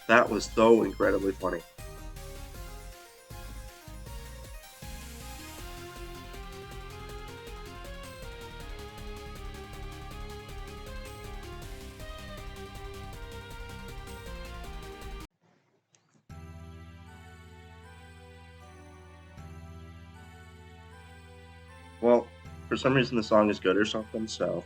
That was so incredibly funny. Well, for some reason the song is good or something, so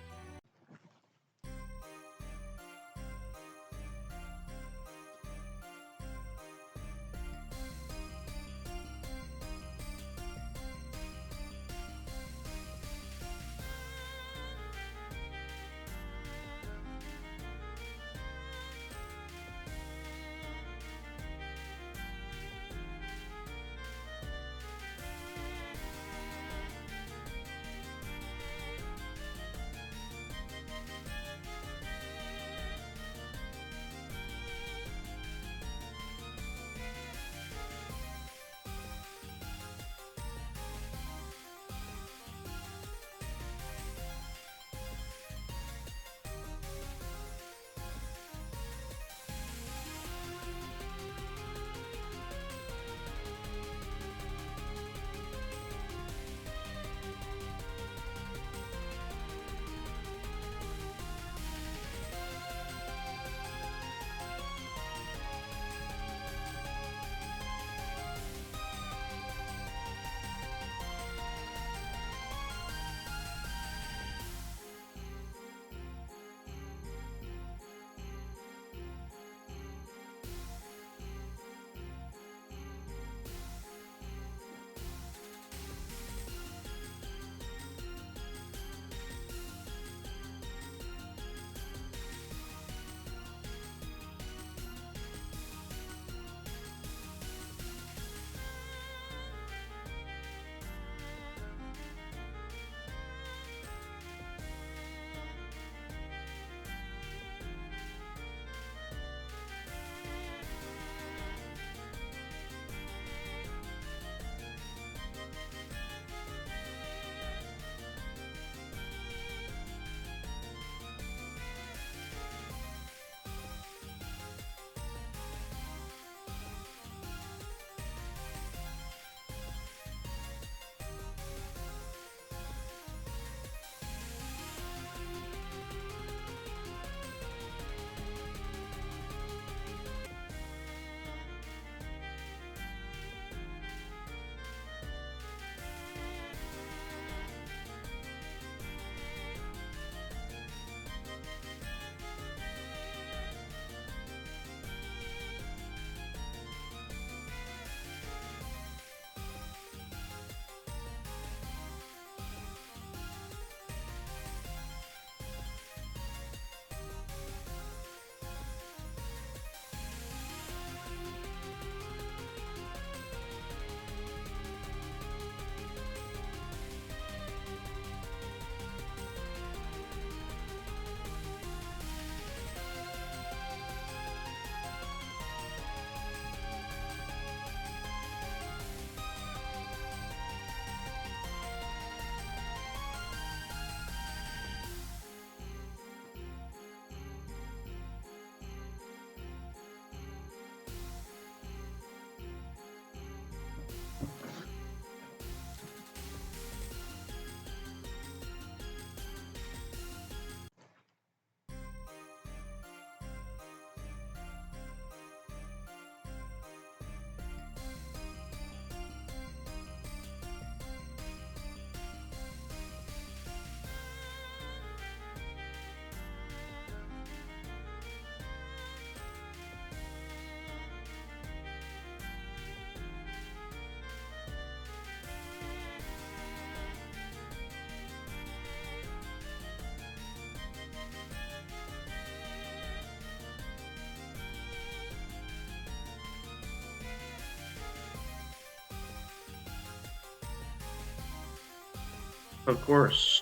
of course.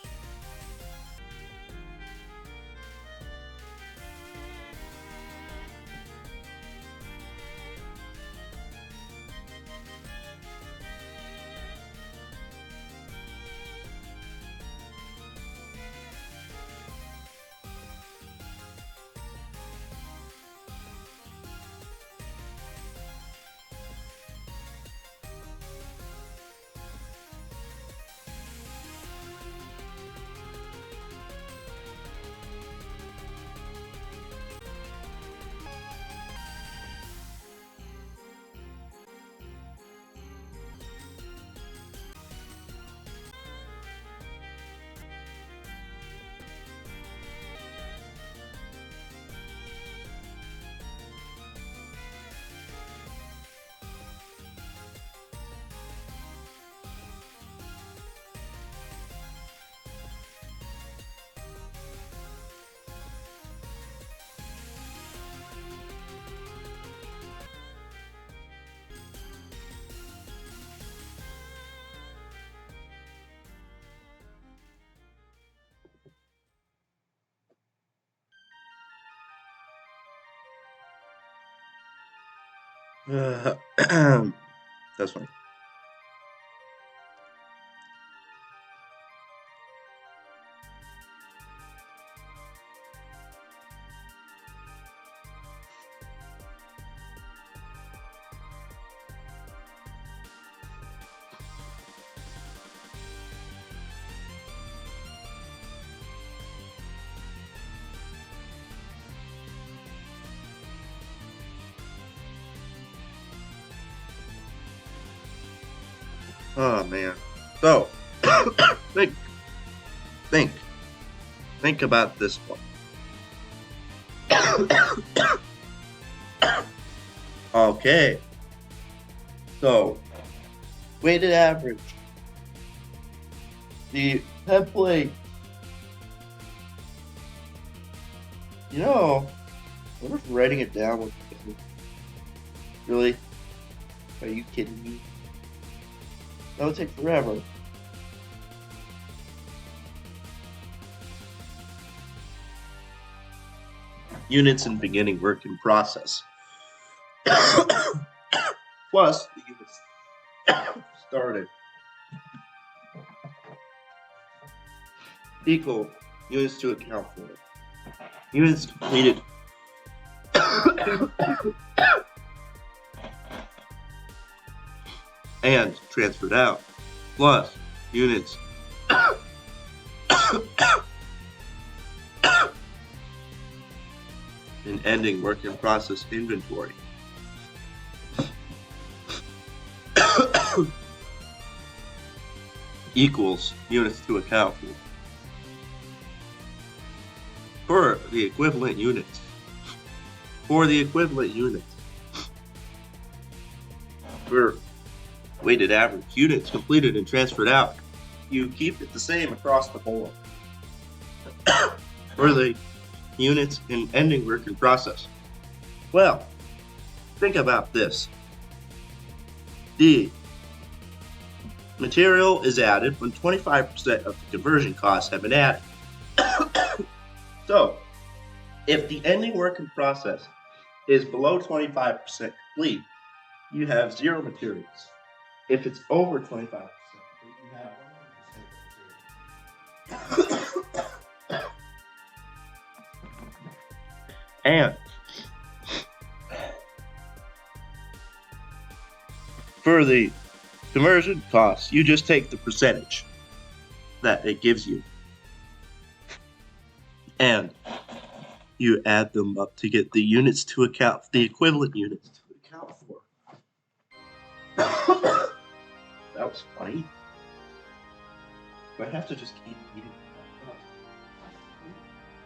That's fine. Oh man. So think think think about this one. Okay. So weighted average. The template. What if writing it down would really? Are you kidding me? That would take forever. Units in beginning work in process. Plus the units started equal units to account for it. Units completed and transferred out plus units in ending work in process inventory. Equals units to account for the equivalent units. For weighted average units completed and transferred out, you keep it the same across the board. For the units in ending work in process. Well, think about this. The material is added when 25% of the conversion costs have been added. So, if the ending work in process is below 25% complete, you have 0 materials. If it's over 25%, you have 100% materials. And for the conversion costs, you just take the percentage that it gives you and you add them up to get the units to account, the equivalent units to account for. That was funny. Do I have to just keep eating?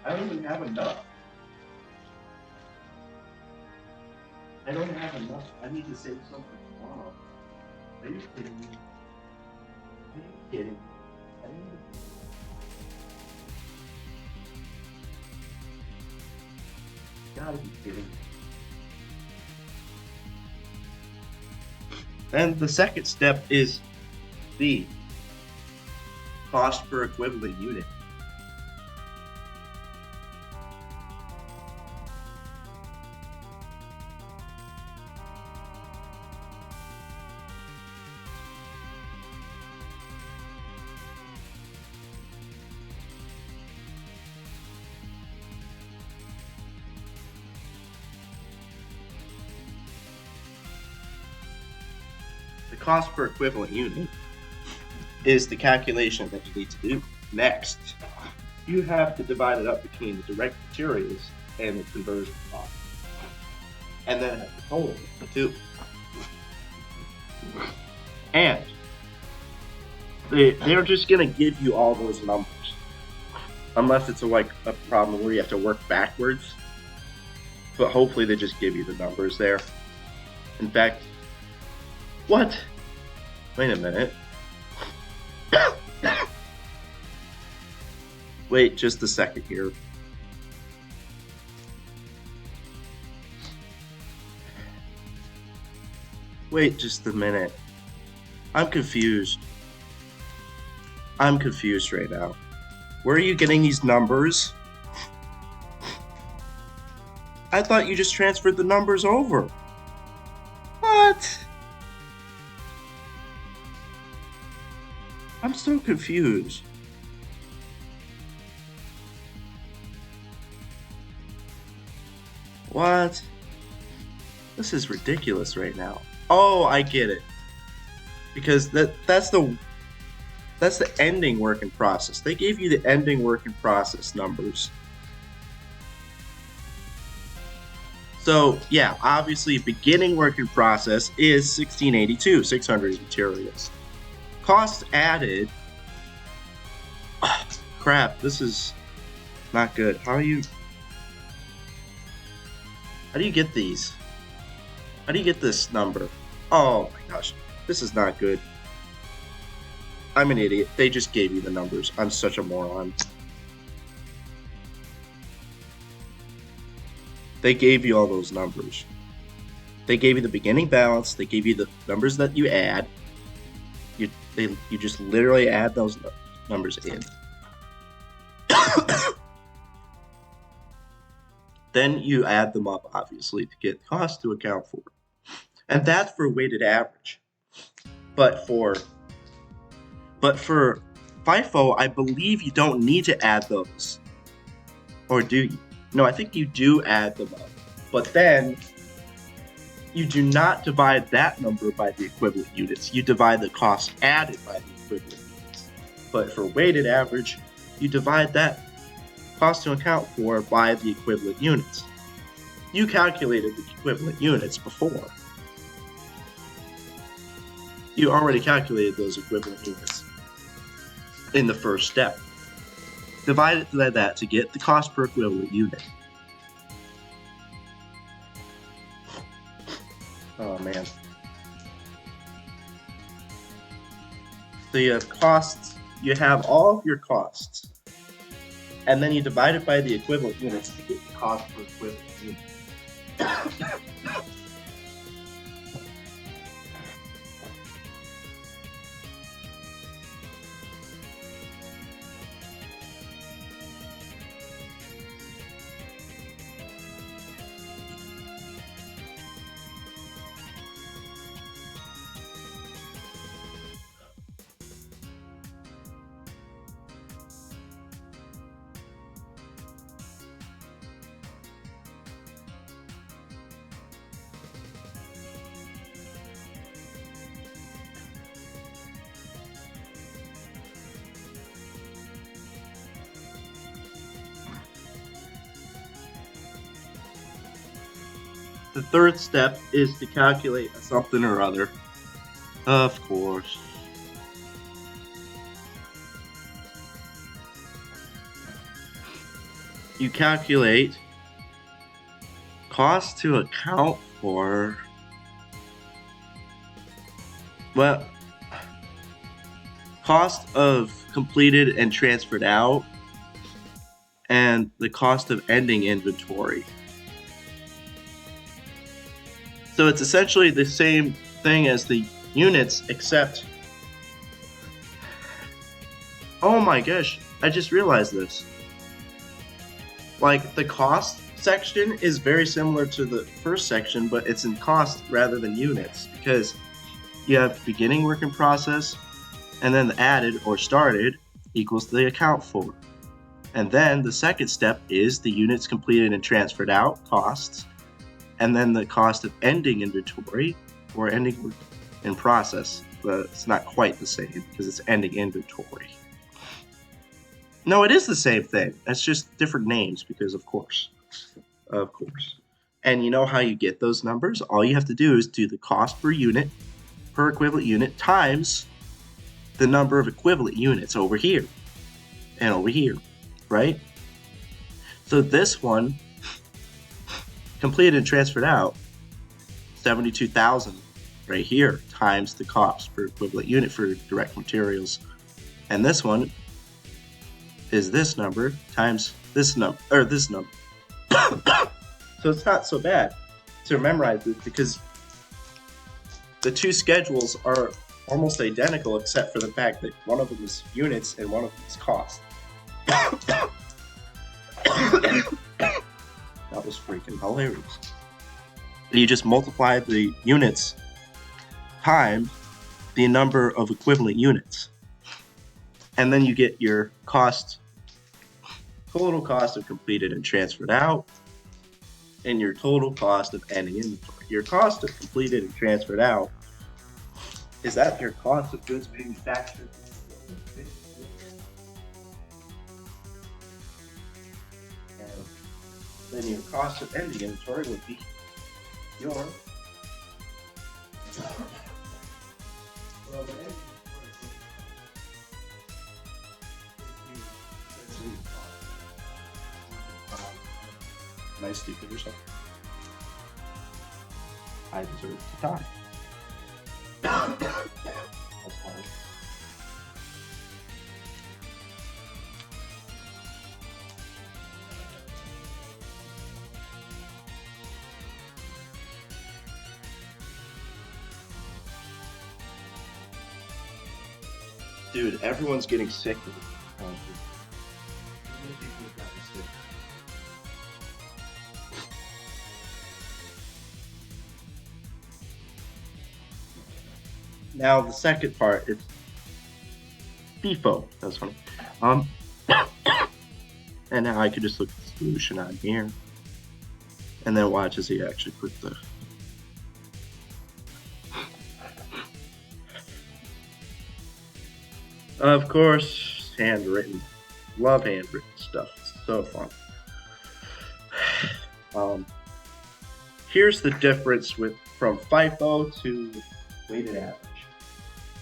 I don't even have enough. I don't have enough. I need to save something tomorrow. Are you kidding me? Are you kidding me? Gotta be kidding me. And the second step is the cost per equivalent unit. The cost per equivalent unit is the calculation that you need to do. Next, you have to divide it up between the direct materials and the conversion cost. And then have the total of the two. And they're just going to give you all those numbers. Unless it's a problem where you have to work backwards. But hopefully they just give you the numbers there. In fact, what? Wait a minute. Wait just a second here. Wait just a minute. I'm confused. I'm confused right now. Where are you getting these numbers? I thought you just transferred the numbers over. I'm so confused. What? This is ridiculous right now. Oh, I get it. Because that's the ending work in process. They gave you the ending work in process numbers. So yeah, obviously beginning work in process is 1682, 600 materials. Costs added. Oh, crap, this is not good. How do you get these? How do you get this number? Oh my gosh, this is not good. I'm an idiot. They just gave you the numbers. I'm such a moron. They gave you all those numbers. They gave you the beginning balance. They gave you the numbers that you add. You just literally add those numbers in. Then you add them up, obviously, to get cost to account for. And that's for weighted average. But for FIFO, I believe you don't need to add those. Or do you? No, I think you do add them up. But then you do not divide that number by the equivalent units. You divide the cost added by the equivalent units. But for weighted average, you divide that cost to account for by the equivalent units. You calculated the equivalent units before. You already calculated those equivalent units in the first step. Divide it by that to get the cost per equivalent unit. Oh man. So you have costs, you have all of your costs, and then you divide it by the equivalent units to get the cost per equivalent unit. The third step is to calculate something or other. Of course. You calculate cost to account for, well, cost of completed and transferred out, and the cost of ending inventory. So it's essentially the same thing as the units, except, oh my gosh, I just realized this. Like, the cost section is very similar to the first section, but it's in cost rather than units, because you have beginning work in process, and then the added or started equals the account for. And then the second step is the units completed and transferred out, costs, and then the cost of ending inventory or ending work in process. But it's not quite the same because it's ending inventory. No, it is the same thing. It's just different names because of course. Of course. And you know how you get those numbers? All you have to do is do the cost per unit, per equivalent unit, times the number of equivalent units over here and over here, right? So this one, completed and transferred out, 72,000 right here, times the cost per equivalent unit for direct materials. And this one is this number times this number, or this number. So it's not so bad to memorize it because the two schedules are almost identical except for the fact that one of them is units and one of them is cost. That was freaking hilarious. You just multiply the units times the number of equivalent units. And then you get your total cost of completed and transferred out, and your total cost of ending inventory. Your cost of completed and transferred out is that your cost of goods manufactured. And then your cost of ending inventory would be your Am I stupid or something? I deserve to die. That's fine. Dude, everyone's getting sick with this country. How many people have gotten sick? Now the second part is FIFO. That's funny. And now I could just look at the solution on here, and then watch as he actually put the. Of course, handwritten. Love handwritten stuff. It's so fun. Here's the difference from FIFO to weighted average.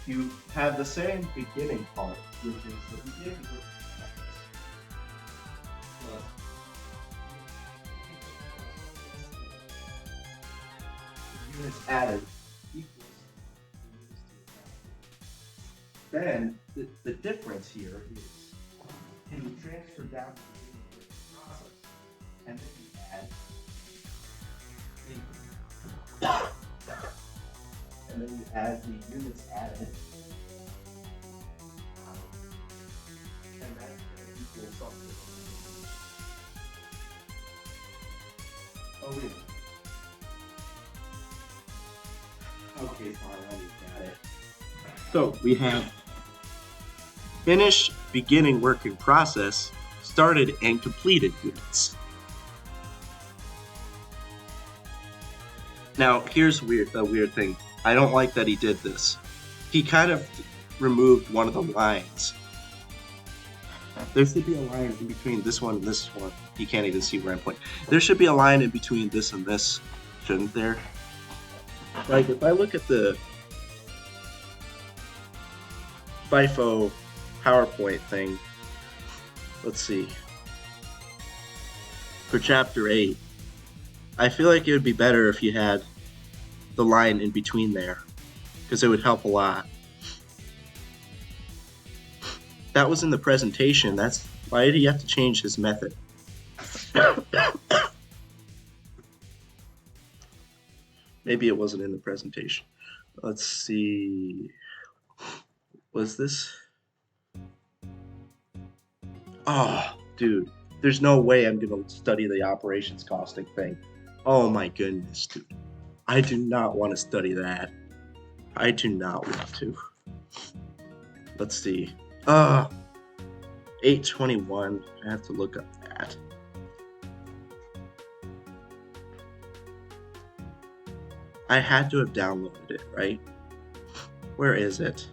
You have the same beginning part, which is the beginning of units added equals the units to account. Then the difference here is, can you transfer down to the process and then you add and then you add the units added, and that's going to equal something. Oh wait. Okay, fine, I got it. So we have finished, beginning, working process, started, and completed units. Now, here's a weird thing. I don't like that he did this. He kind of removed one of the lines. There should be a line in between this one and this one. You can't even see where I'm pointing. There should be a line in between this and this, shouldn't there? Like, if I look at the FIFO PowerPoint thing, let's see. For chapter 8, I feel like it would be better if you had the line in between there, because it would help a lot. That was in the presentation. That's why did he have to change his method? Maybe it wasn't in the presentation. Let's see. Was this? Oh, dude. There's no way I'm going to study the operations costing thing. Oh my goodness, dude. I do not want to study that. I do not want to. Let's see. 821. I have to look up that. I had to have downloaded it, right? Where is it?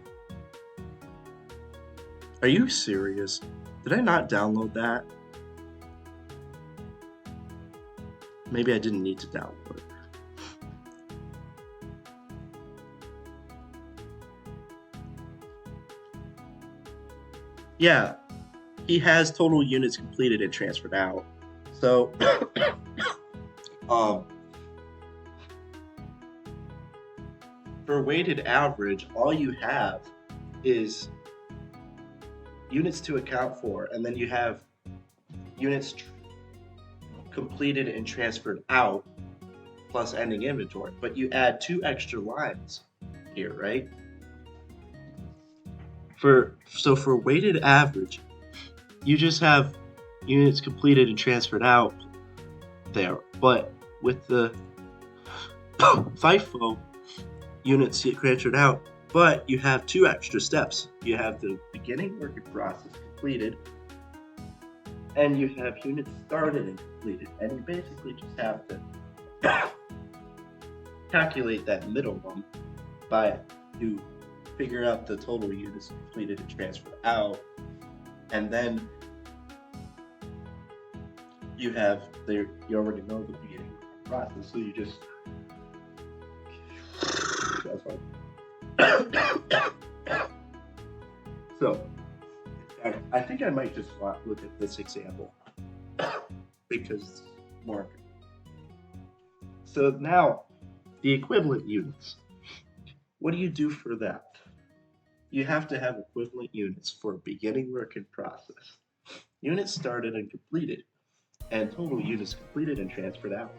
Are you serious? Did I not download that? Maybe I didn't need to download it. Yeah, he has total units completed and transferred out. So, for weighted average, all you have is units to account for, and then you have units completed and transferred out plus ending inventory. But you add 2 extra lines here, right? So for weighted average, you just have units completed and transferred out there. But with the FIFO, units get transferred out But you have two extra steps. You have the beginning working process completed, and you have units started and completed. And you basically just have to calculate that middle one by you figure out the total units completed and transferred out, and then you have there. You already know the beginning process, so you just that's fine. So, I think I might just look at this example because it's more. So now, the equivalent units. What do you do for that? You have to have equivalent units for beginning work in process, units started and completed, and total units completed and transferred out.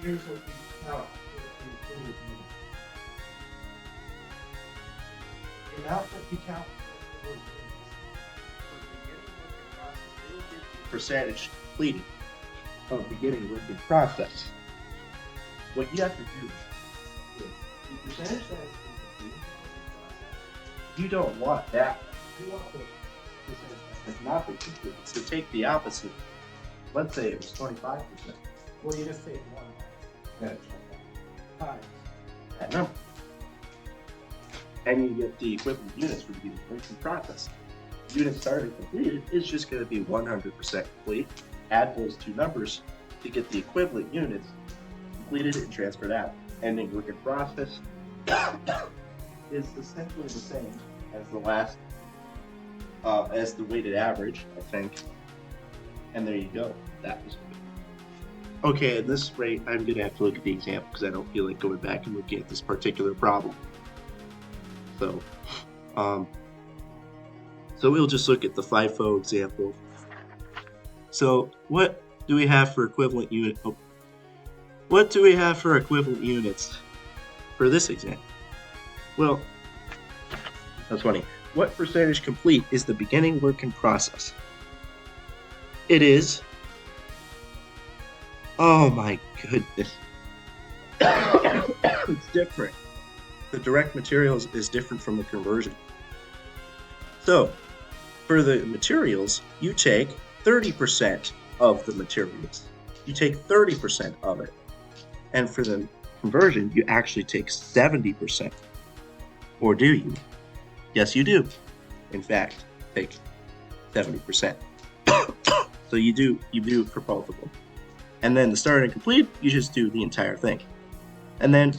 Here's what we count for the equivalent units. The amount that we count for equivalent units for beginning work in process, they will give you percentage completed of beginning work in process. What you have to do is the percentage that is completed you don't want that. You want the percentage that has not been completed. So take the opposite. Let's say it was 25%. Well, you just take one times that number. And you get the equivalent units for the beginning work in process. Units started completed is just going to be 100% complete. Add those two numbers to get the equivalent units completed and transferred out. Ending work in process is essentially the same as the last, as the weighted average, I think. And there you go. That was good. Okay, at this rate, I'm going to have to look at the example because I don't feel like going back and looking at this particular problem. So we'll just look at the FIFO example. So what do we have for equivalent unit? Oh, what do we have for equivalent units for this example? Well, that's funny. What percentage complete is the beginning work in process? It is. Oh my goodness. It's different. The direct materials is different from the conversion. So, for the materials, you take 30% of the materials. You take 30% of it. And for the conversion, you actually take 70%. Or do you? Yes, you do. In fact, take 70%. So you do for both of them. And then the start and complete, you just do the entire thing. And then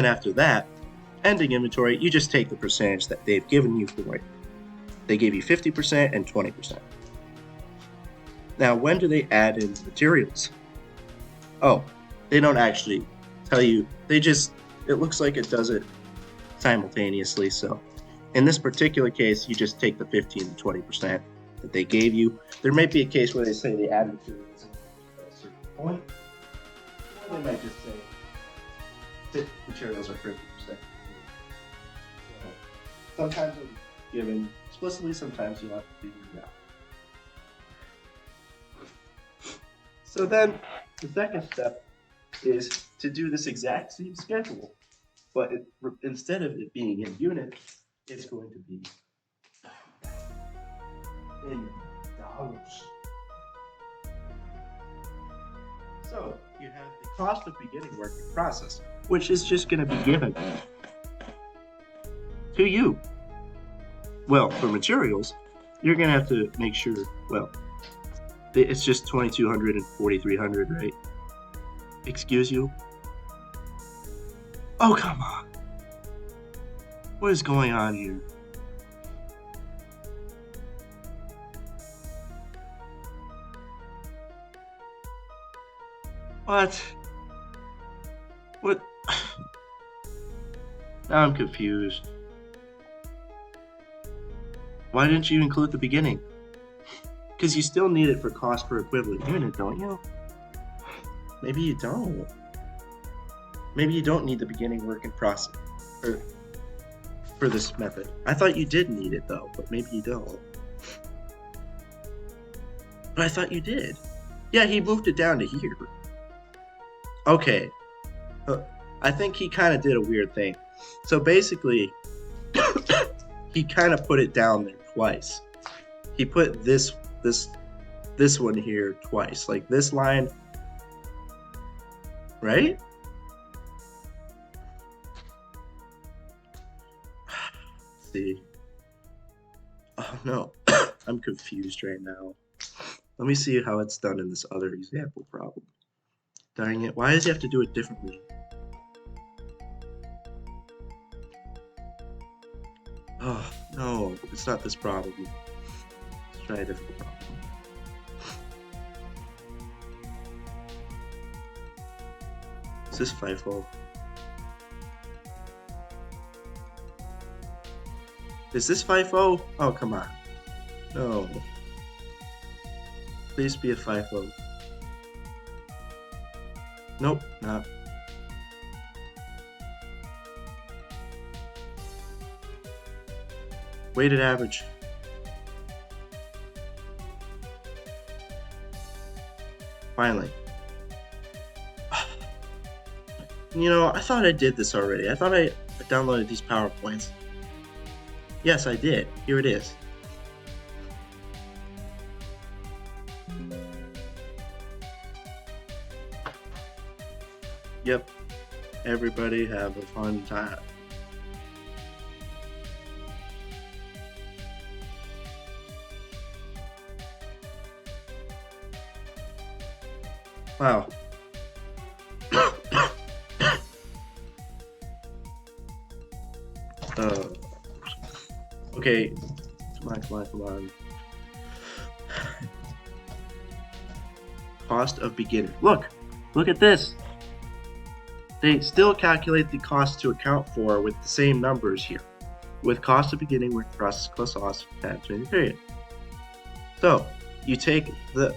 after that, ending inventory, you just take the percentage that they've given you for it. They gave you 50% and 20%. Now, when do they add in materials? Oh, they don't actually tell you. It looks like it does it simultaneously. So in this particular case, you just take the 15 to 20% that they gave you. There might be a case where they say they add materials at a certain point. Or they might just say materials are 50%. Sometimes it's given explicitly, sometimes you'll have to figure it out. So then the second step is to do this exact same schedule, but instead of it being in units, it's going to be in dollars. So you have the cost of beginning work in process, which is just going to be given to you. Well, for materials, you're going to have to make sure, well, it's just 2,200 and 4,300, right? Excuse you? Oh, come on. What is going on here? What? Now I'm confused. Why didn't you include the beginning? Because you still need it for cost per equivalent unit, don't you? Maybe you don't. Maybe you don't need the beginning work in process for this method. I thought you did need it though, but maybe you don't. But I thought you did. Yeah, he moved it down to here. Okay. I think he kind of did a weird thing. So basically, he kind of put it down there twice. He put this one here twice, like this line, right? Let's see. Oh no, I'm confused right now. Let me see how it's done in this other example problem. Dang it, why does he have to do it differently? Oh, no, it's not this problem. Let's try a different problem. Is this FIFO? Is this FIFO? Oh, come on. No. Please be a FIFO. Nope, not. Weighted average. Finally. You know, I thought I did this already. I thought I downloaded these PowerPoints. Yes, I did. Here it is. Yep. Everybody have a fun time. Wow. Okay. Come on. Cost of beginning. Look at this. They still calculate the cost to account for with the same numbers here. With cost of beginning work process plus cost added during the period. So you take the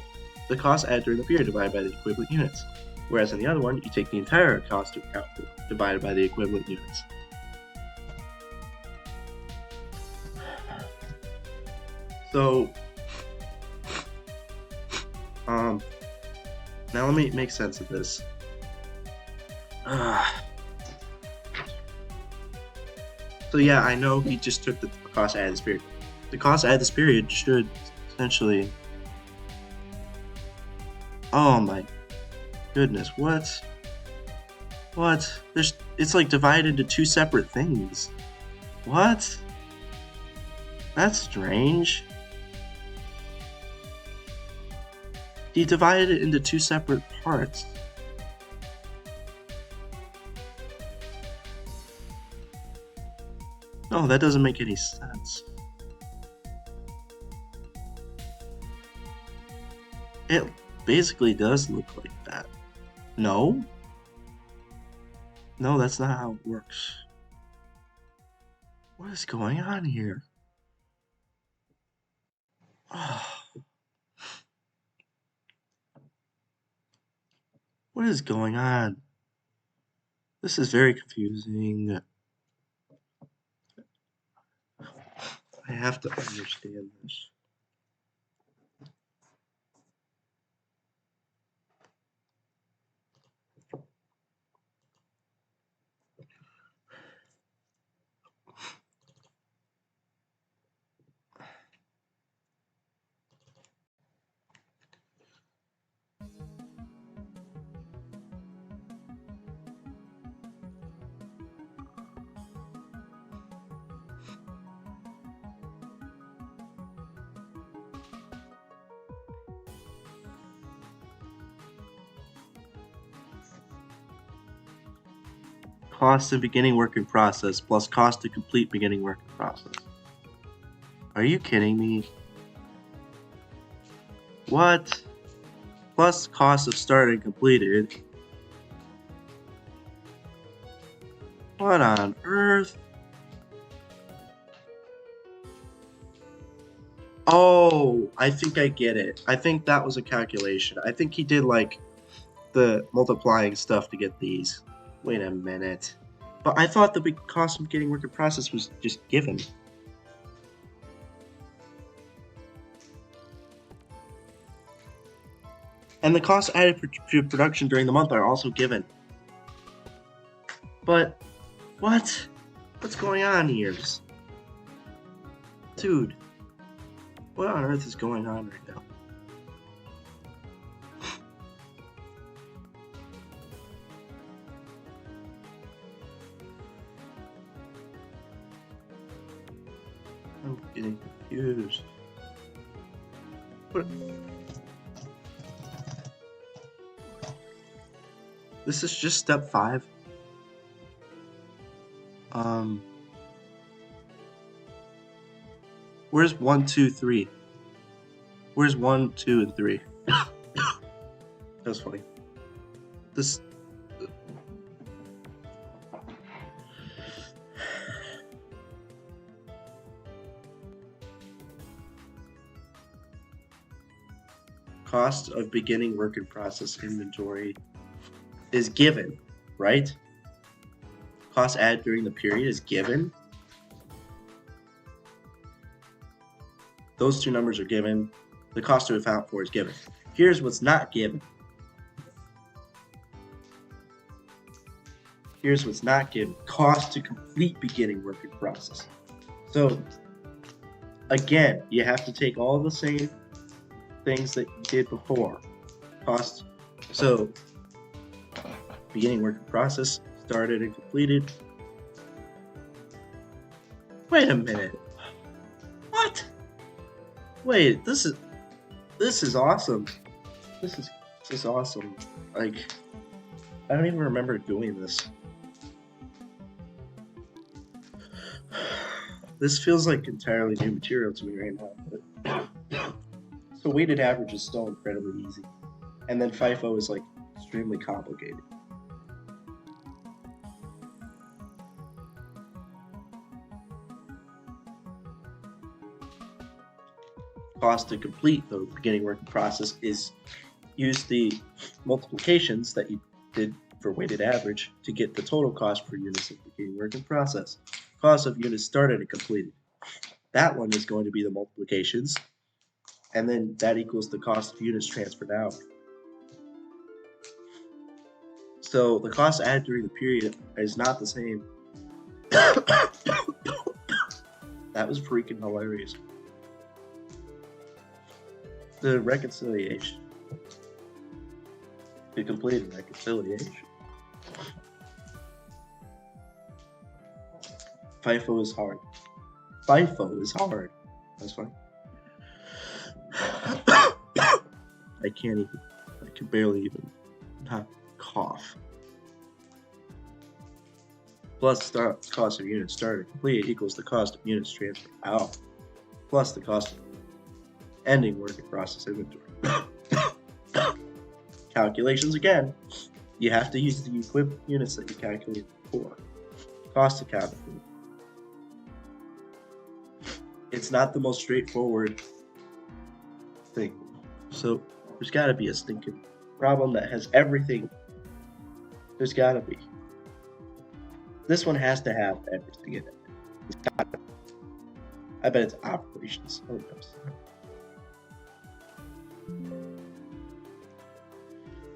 cost added during the period divided by the equivalent units. Whereas in the other one, you take the entire cost to account for divided by the equivalent units. So, now let me make sense of this. So yeah, I know he just took the cost added this period. The cost added this period should essentially... Oh my goodness, what? It's like divided into two separate things. What? That's strange. He divided it into two separate parts. No, that doesn't make any sense. It basically does look like that. No? No, that's not how it works. What is going on here? Oh. What is going on? This is very confusing. I have to understand this. Cost of beginning work in process plus cost to complete beginning work in process. Are you kidding me? What? Plus cost of started and completed. What on earth? Oh, I think I get it. I think that was a calculation. I think he did like the multiplying stuff to get these. Wait a minute. But I thought the big cost of getting work in process was just given. And the costs added to production during the month are also given. But, what? What's going on here? Dude, what on earth is going on right now? I'm getting confused. What? This is just step 5. Where's 1, 2, 3? Where's 1, 2, and 3? That's funny. This. Cost of beginning work in process inventory is given, right? Cost added during the period is given. Those two numbers are given. The cost to account for is given. Here's what's not given. Here's what's not given. Cost to complete beginning work in process. So, again, you have to take all the same things that you did before. Cost. So, beginning work in process, started and completed. Wait a minute. What? Wait, this is awesome. This is awesome. Like, I don't even remember doing this. This feels like entirely new material to me right now. But so weighted average is still incredibly easy. And then FIFO is like extremely complicated. Cost to complete the beginning work in process is use the multiplications that you did for weighted average to get the total cost per units of beginning work in process. Cost of units started and completed. That one is going to be the multiplications, and then that equals the cost of units transferred out. So the cost added during the period is not the same. That was freaking hilarious. The reconciliation. The completed reconciliation. FIFO is hard. FIFO is hard. That's funny. I can barely even not cough. Plus the cost of units started complete equals the cost of units transferred out. Plus the cost of ending work in process inventory. Calculations again. You have to use the equivalent units that you calculated before. Cost accounted for. It's not the most straightforward thing. So there's got to be a stinking problem that has everything. There's got to be. This one has to have everything in it. It's got to. I bet it's operations. Oh,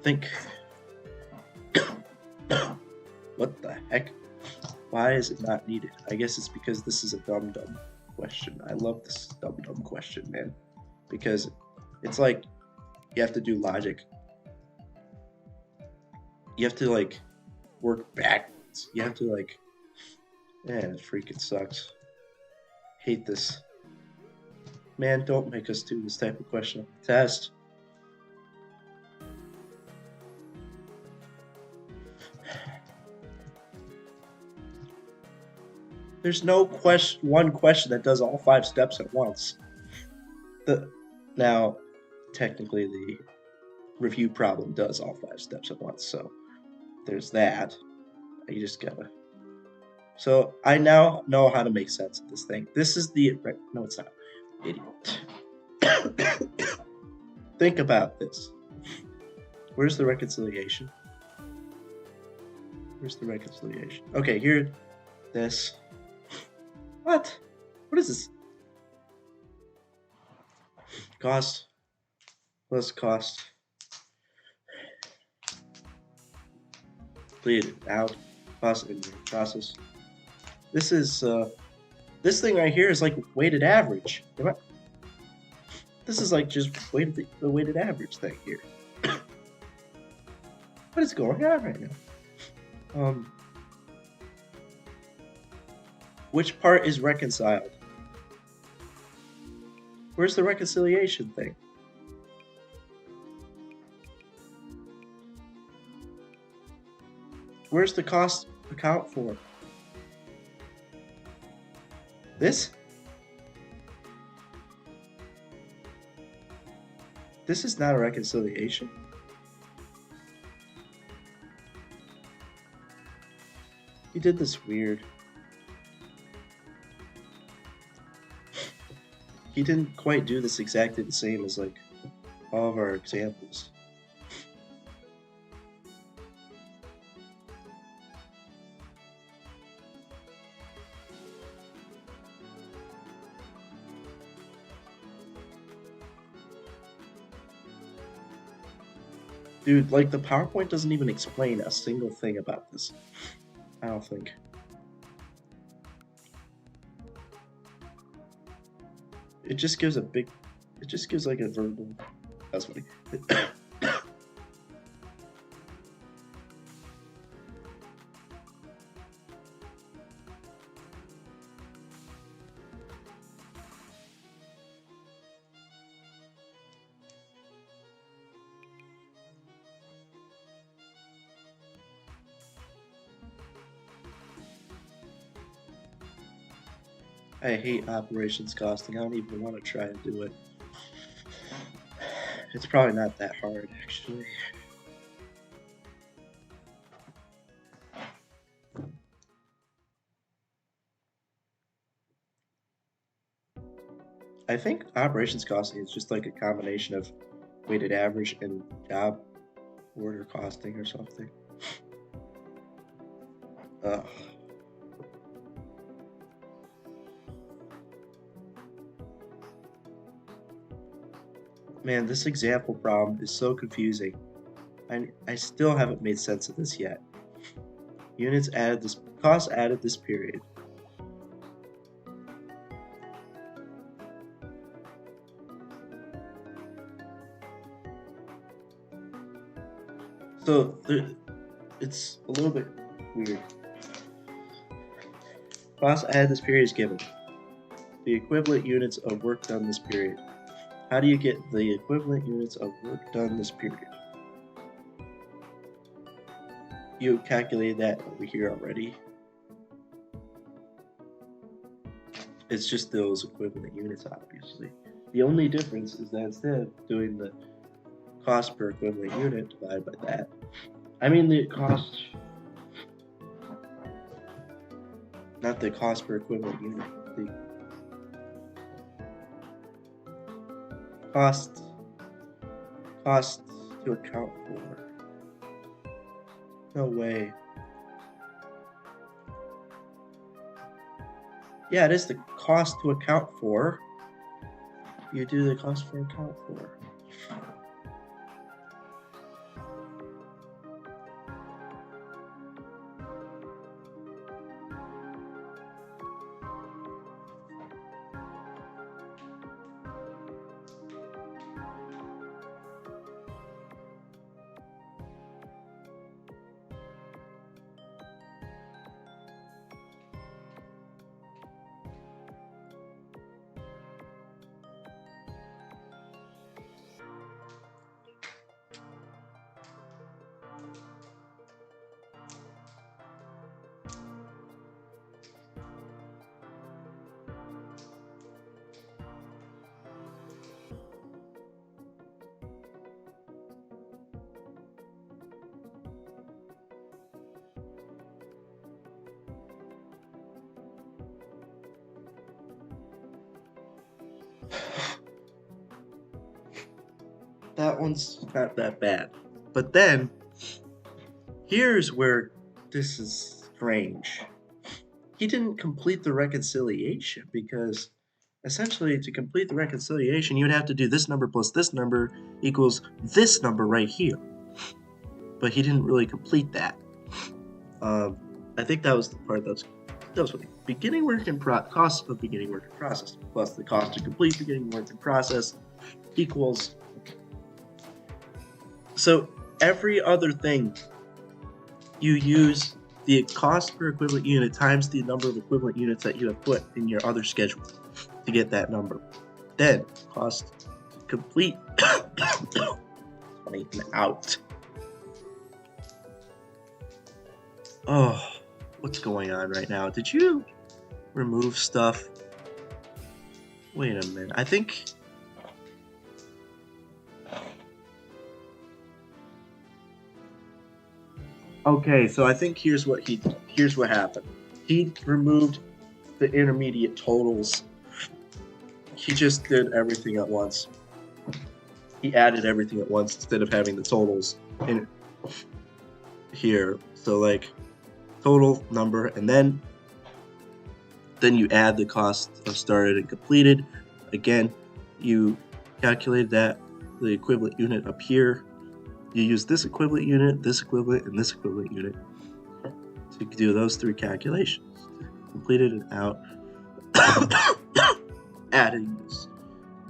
think. What the heck? Why is it not needed? I guess it's because this is a dumb question. I love this dumb question, man. Because it's like you have to do logic. You have to like work backwards. You have to like, man, it freaking sucks. Hate this. Man, don't make us do this type of question on the test. There's no one question that does all 5 steps at once. Now, technically, the review problem does all 5 steps at once, so there's that. You just gotta. So I now know how to make sense of this thing. This is the no, it's not. Idiot. Think about this. Where's the reconciliation? Where's the reconciliation? Okay, here. This. What? What is this? Cost plus cost completed out process. This is this thing right here is like weighted average. This is like just the weighted average thing here. What is going on right now? Which part is reconciled? Where's the reconciliation thing? Where's the cost account for? This? This is not a reconciliation. He did this weird. He didn't quite do this exactly the same as like all of our examples. Dude, like the PowerPoint doesn't even explain a single thing about this. I don't think. It just gives like a verbal. That's funny. I hate operations costing. I don't even want to try to do it. It's probably not that hard, actually. I think operations costing is just like a combination of weighted average and job order costing or something. Ugh. Man, this example problem is so confusing. I still haven't made sense of this yet. Units added this, cost added this period. So it's a little bit weird. Cost added this period is given. The equivalent units of work done this period. How do you get the equivalent units of work done this period? You calculated that over here already. It's just those equivalent units, obviously. The only difference is that instead of doing the cost per equivalent unit divided by that, I mean the cost, not the cost per equivalent unit, the cost to account for. No way. Yeah, it is the cost to account for. You do the cost for account for. That one's not that bad. But then, here's where this is strange. He didn't complete the reconciliation because essentially to complete the reconciliation, you'd have to do this number plus this number equals this number right here. But he didn't really complete that. I think that was the part that was what beginning work in cost of beginning work in process plus the cost to complete beginning work in process equals. So every other thing you use the cost per equivalent unit times the number of equivalent units that you have put in your other schedule to get that number. Then cost to complete funny and out. Oh, what's going on right now? Did you remove stuff? Wait a minute. I think okay, so I think here's what happened. He removed the intermediate totals. He just did everything at once. He added everything at once instead of having the totals in here. So like total number, and then you add the cost of started and completed. Again, you calculate that the equivalent unit up here. You use this equivalent unit, this equivalent, and this equivalent unit to do those three calculations. Completed and out. Adding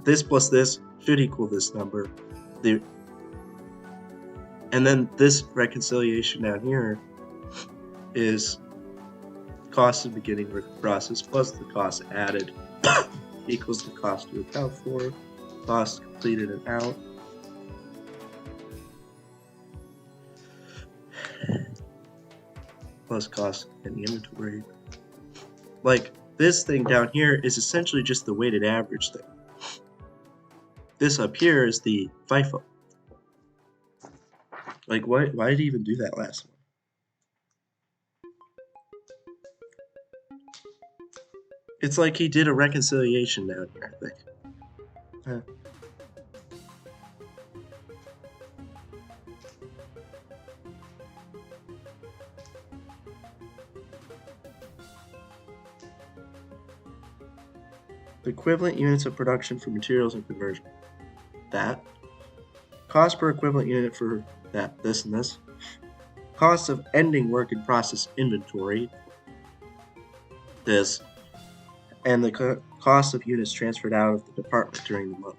this plus this should equal this number. And then this reconciliation down here is cost of beginning work process plus the cost added equals the cost to account for, cost completed and out. Plus cost in the inventory. Like this thing down here is essentially just the weighted average thing. This up here is the FIFO. Like why did he even do that last one? It's like he did a reconciliation down here, I think. The equivalent units of production for materials and conversion. That. Cost per equivalent unit for that, this and this. Cost of ending work in process inventory. This. And the cost of units transferred out of the department during the month.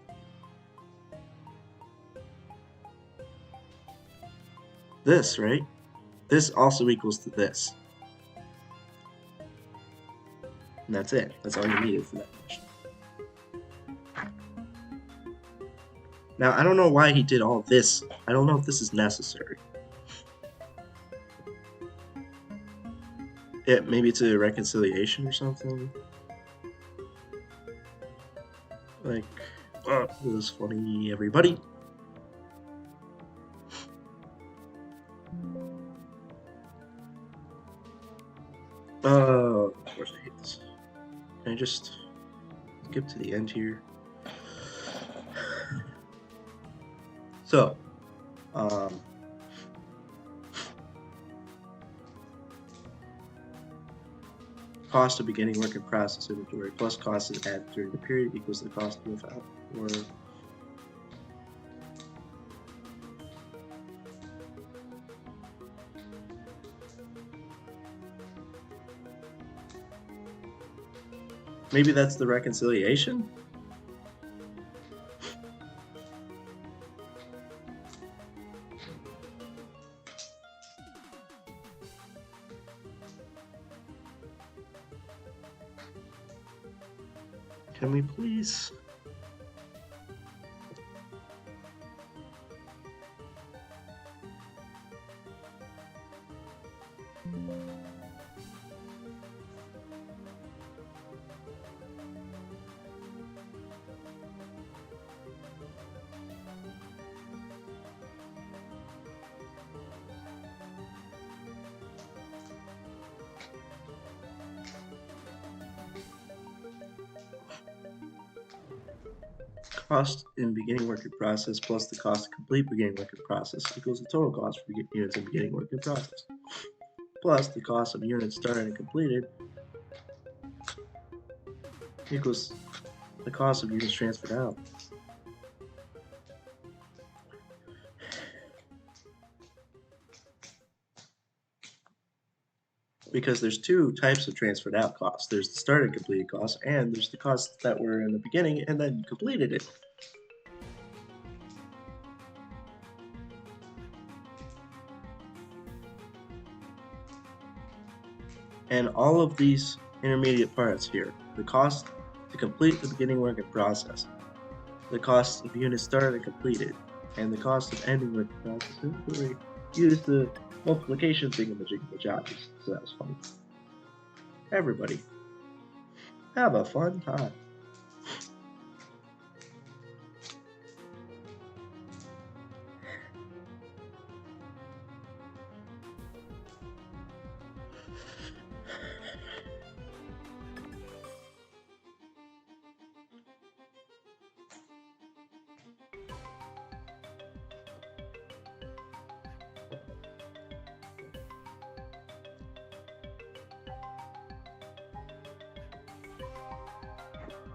This, right? This also equals to this. And that's it. That's all you needed for that question. Now, I don't know why he did all this. I don't know if this is necessary. Maybe it's a reconciliation or something. Like, oh, this is funny, everybody. Oh, of course I hate this. Can I just skip to the end here? So, cost of beginning work in process inventory plus cost of added during the period equals the cost of without or maybe that's the reconciliation? Can we please? Cost in beginning work in process plus the cost to complete beginning work in process equals the total cost for units in beginning work in process plus the cost of units started and completed equals the cost of units transferred out. because there's two types of transferred out costs. There's the started completed costs, and there's the costs that were in the beginning and then completed it. And all of these intermediate parts here, the cost to complete the beginning work and process, the cost of units started and completed, and the cost of ending work and process, we use the multiplication thingamajiggamajiggies. So that was funny. Everybody, have a fun time.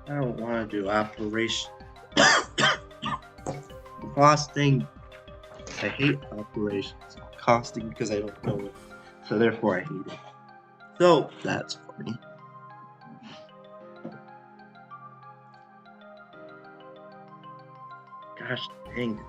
I don't want to do operation costing. I hate operations costing because I don't know it, so therefore I hate it. So that's funny. Gosh dang it.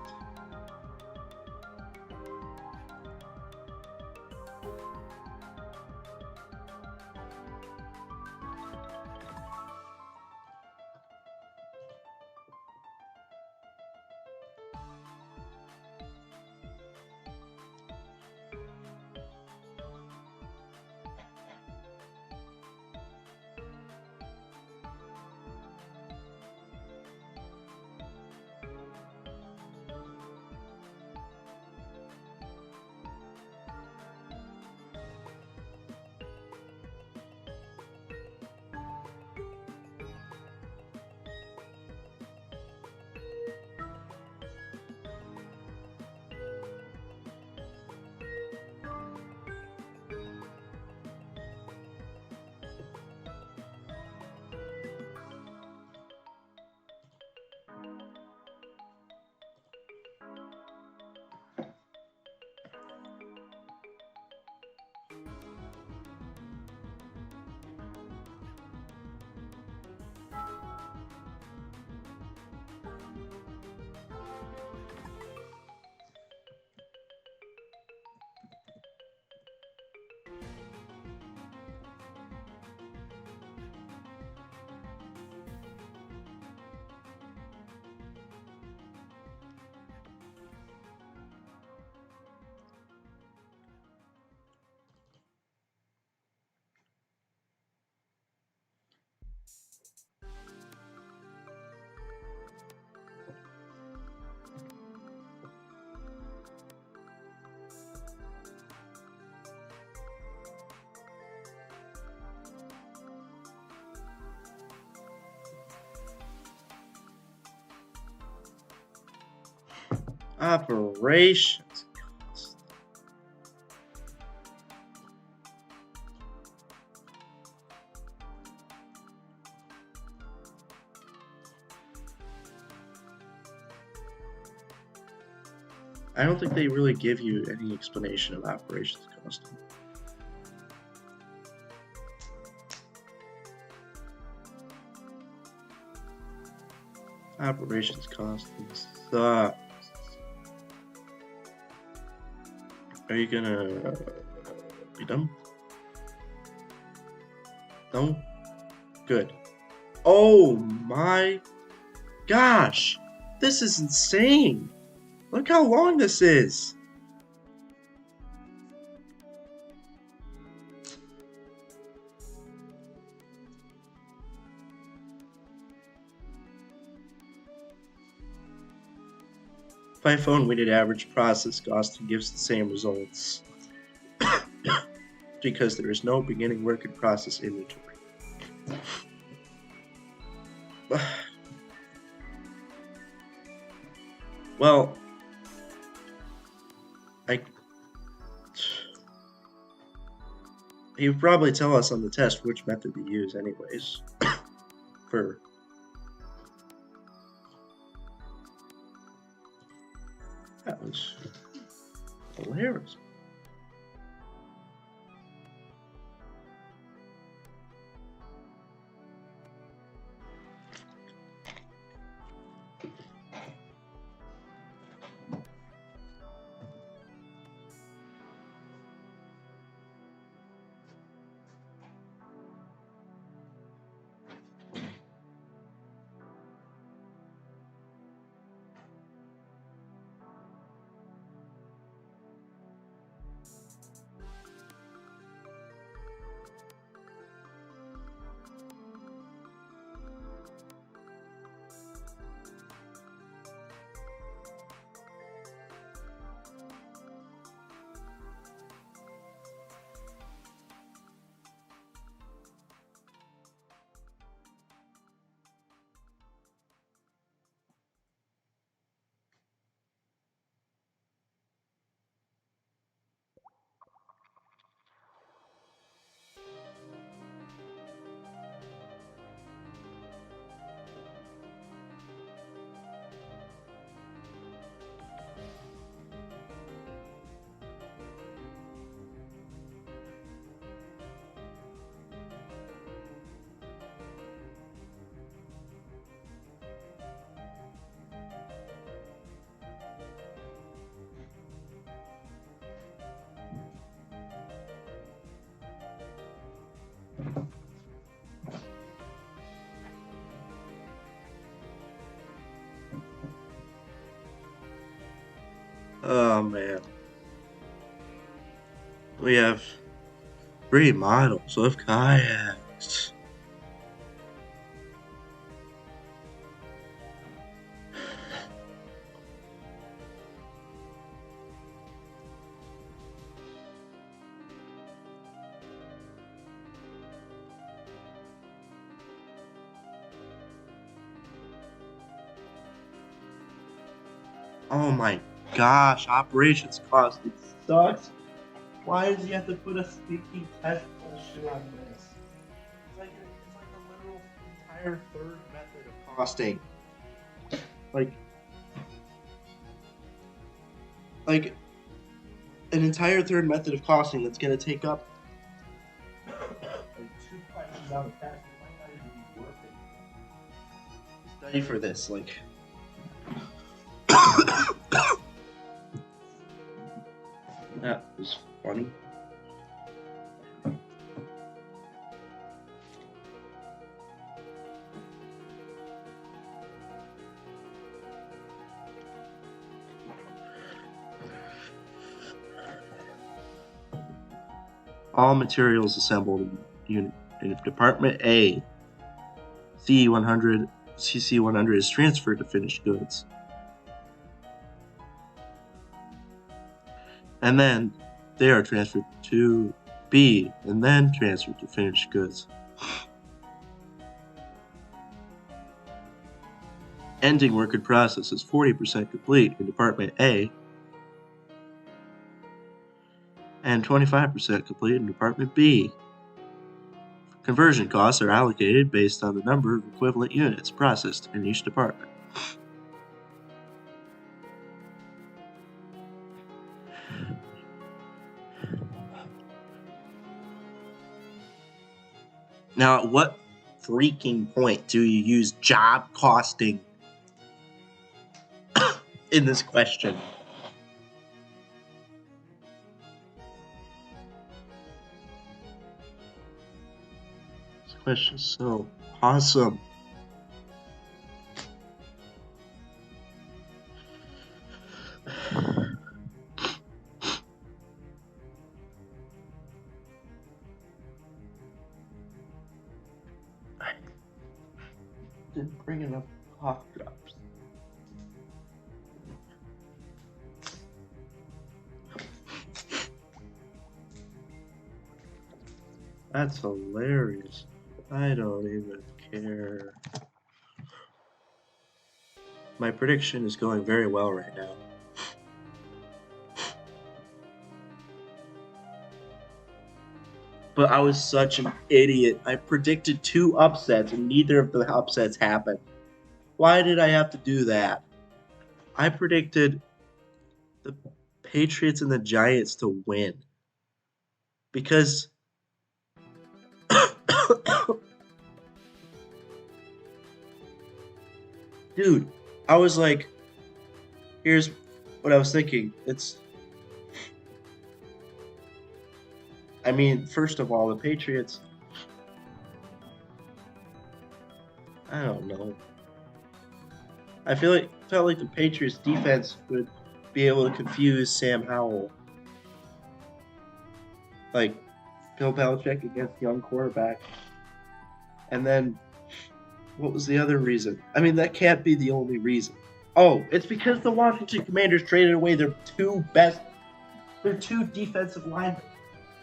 Operations cost. I don't think they really give you any explanation of operations cost. Operations cost sucks. Are you gonna be done? No? Good. Oh my gosh! This is insane! Look how long this is! By phone weighted average process cost gives the same results because there is no beginning work in process inventory. Well, he'd probably tell us on the test which method to use anyways. For that was hilarious. Oh man. We have 3 models of kayaks. Oh my gosh, operations cost, it sucks. Why does he have to put a sneaky test bullshit on this? It's like a literal entire third method of costing. Like an entire third method of costing that's gonna take up like 2 questions on the test. It might not even be worth it. Study for this, like. That was funny. All materials assembled in Department A, CC100 is transferred to finished goods. And then they are transferred to B, and then transferred to finished goods. Ending work in process is 40% complete in Department A, and 25% complete in Department B. Conversion costs are allocated based on the number of equivalent units processed in each department. Now, at what freaking point do you use job costing in this question? This question is so awesome. I didn't bring enough cough drops. That's hilarious. I don't even care. My prediction is going very well right now. But I was such an idiot. I predicted 2 upsets and neither of the upsets happened. Why did I have to do that? I predicted the Patriots and the Giants to win. Because dude, I was like, here's what I was thinking. I mean, first of all, the Patriots, I don't know. I felt like the Patriots defense would be able to confuse Sam Howell. Like Bill Belichick against young quarterback. And then what was the other reason? I mean, that can't be the only reason. Oh, it's because the Washington Commanders traded away their 2 defensive linemen.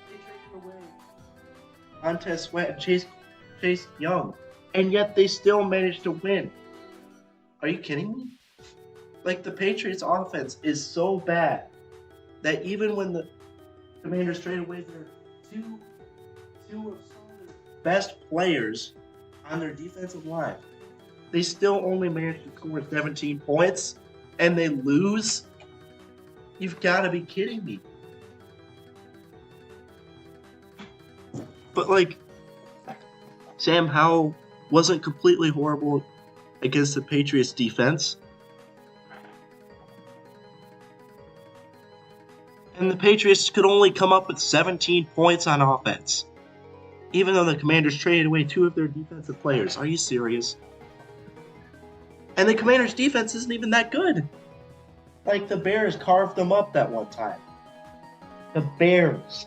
They traded away Montez Sweat and Chase Young, and yet they still managed to win. Are you kidding me? Like, the Patriots offense is so bad that even when the Commanders traded away their two of their best players on their defensive line, they still only managed to score 17 points and they lose? You've got to be kidding me. But, like, Sam Howell wasn't completely horrible against the Patriots defense. And the Patriots could only come up with 17 points on offense, even though the Commanders traded away 2 of their defensive players. Are you serious? And the Commanders' defense isn't even that good. Like the Bears carved them up that one time. The Bears.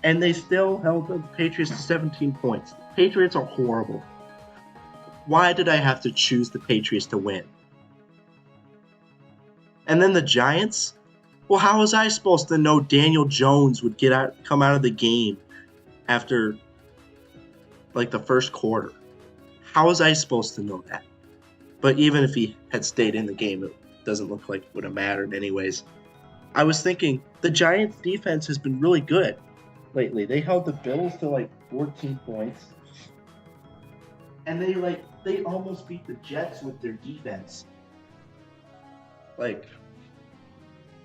And they still held the Patriots to 17 points. The Patriots are horrible. Why did I have to choose the Patriots to win? And then the Giants? Well, how was I supposed to know Daniel Jones would come out of the game after like the first quarter? How was I supposed to know that? But even if he had stayed in the game, it doesn't look like it would have mattered anyways. I was thinking the Giants defense has been really good lately. They held the Bills to like 14 points. And they almost beat the Jets with their defense. Like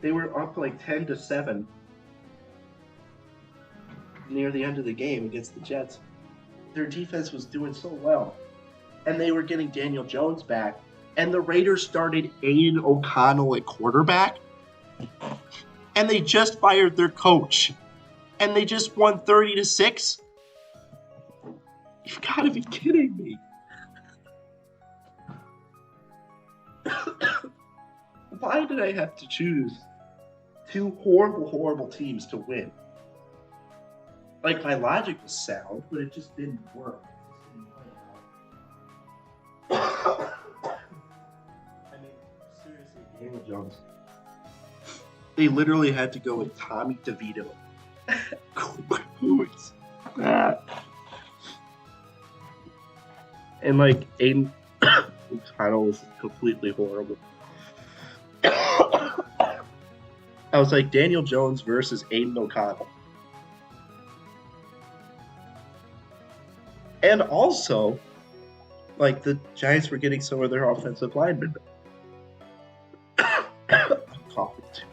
they were up like 10-7 near the end of the game against the Jets. Their defense was doing so well. And they were getting Daniel Jones back. And the Raiders started Aiden O'Connell at quarterback. And they just fired their coach. And they just won 30-6. You've got to be kidding me. Why did I have to choose two horrible teams to win? Like, my logic was sound, but it just didn't work. I mean, seriously, Daniel Jones. They literally had to go with Tommy DeVito. Who is that? And like Aiden O'Connell was completely horrible. I was like Daniel Jones versus Aiden O'Connell. And also, like the Giants were getting some of their offensive linemen. I'm coughing too.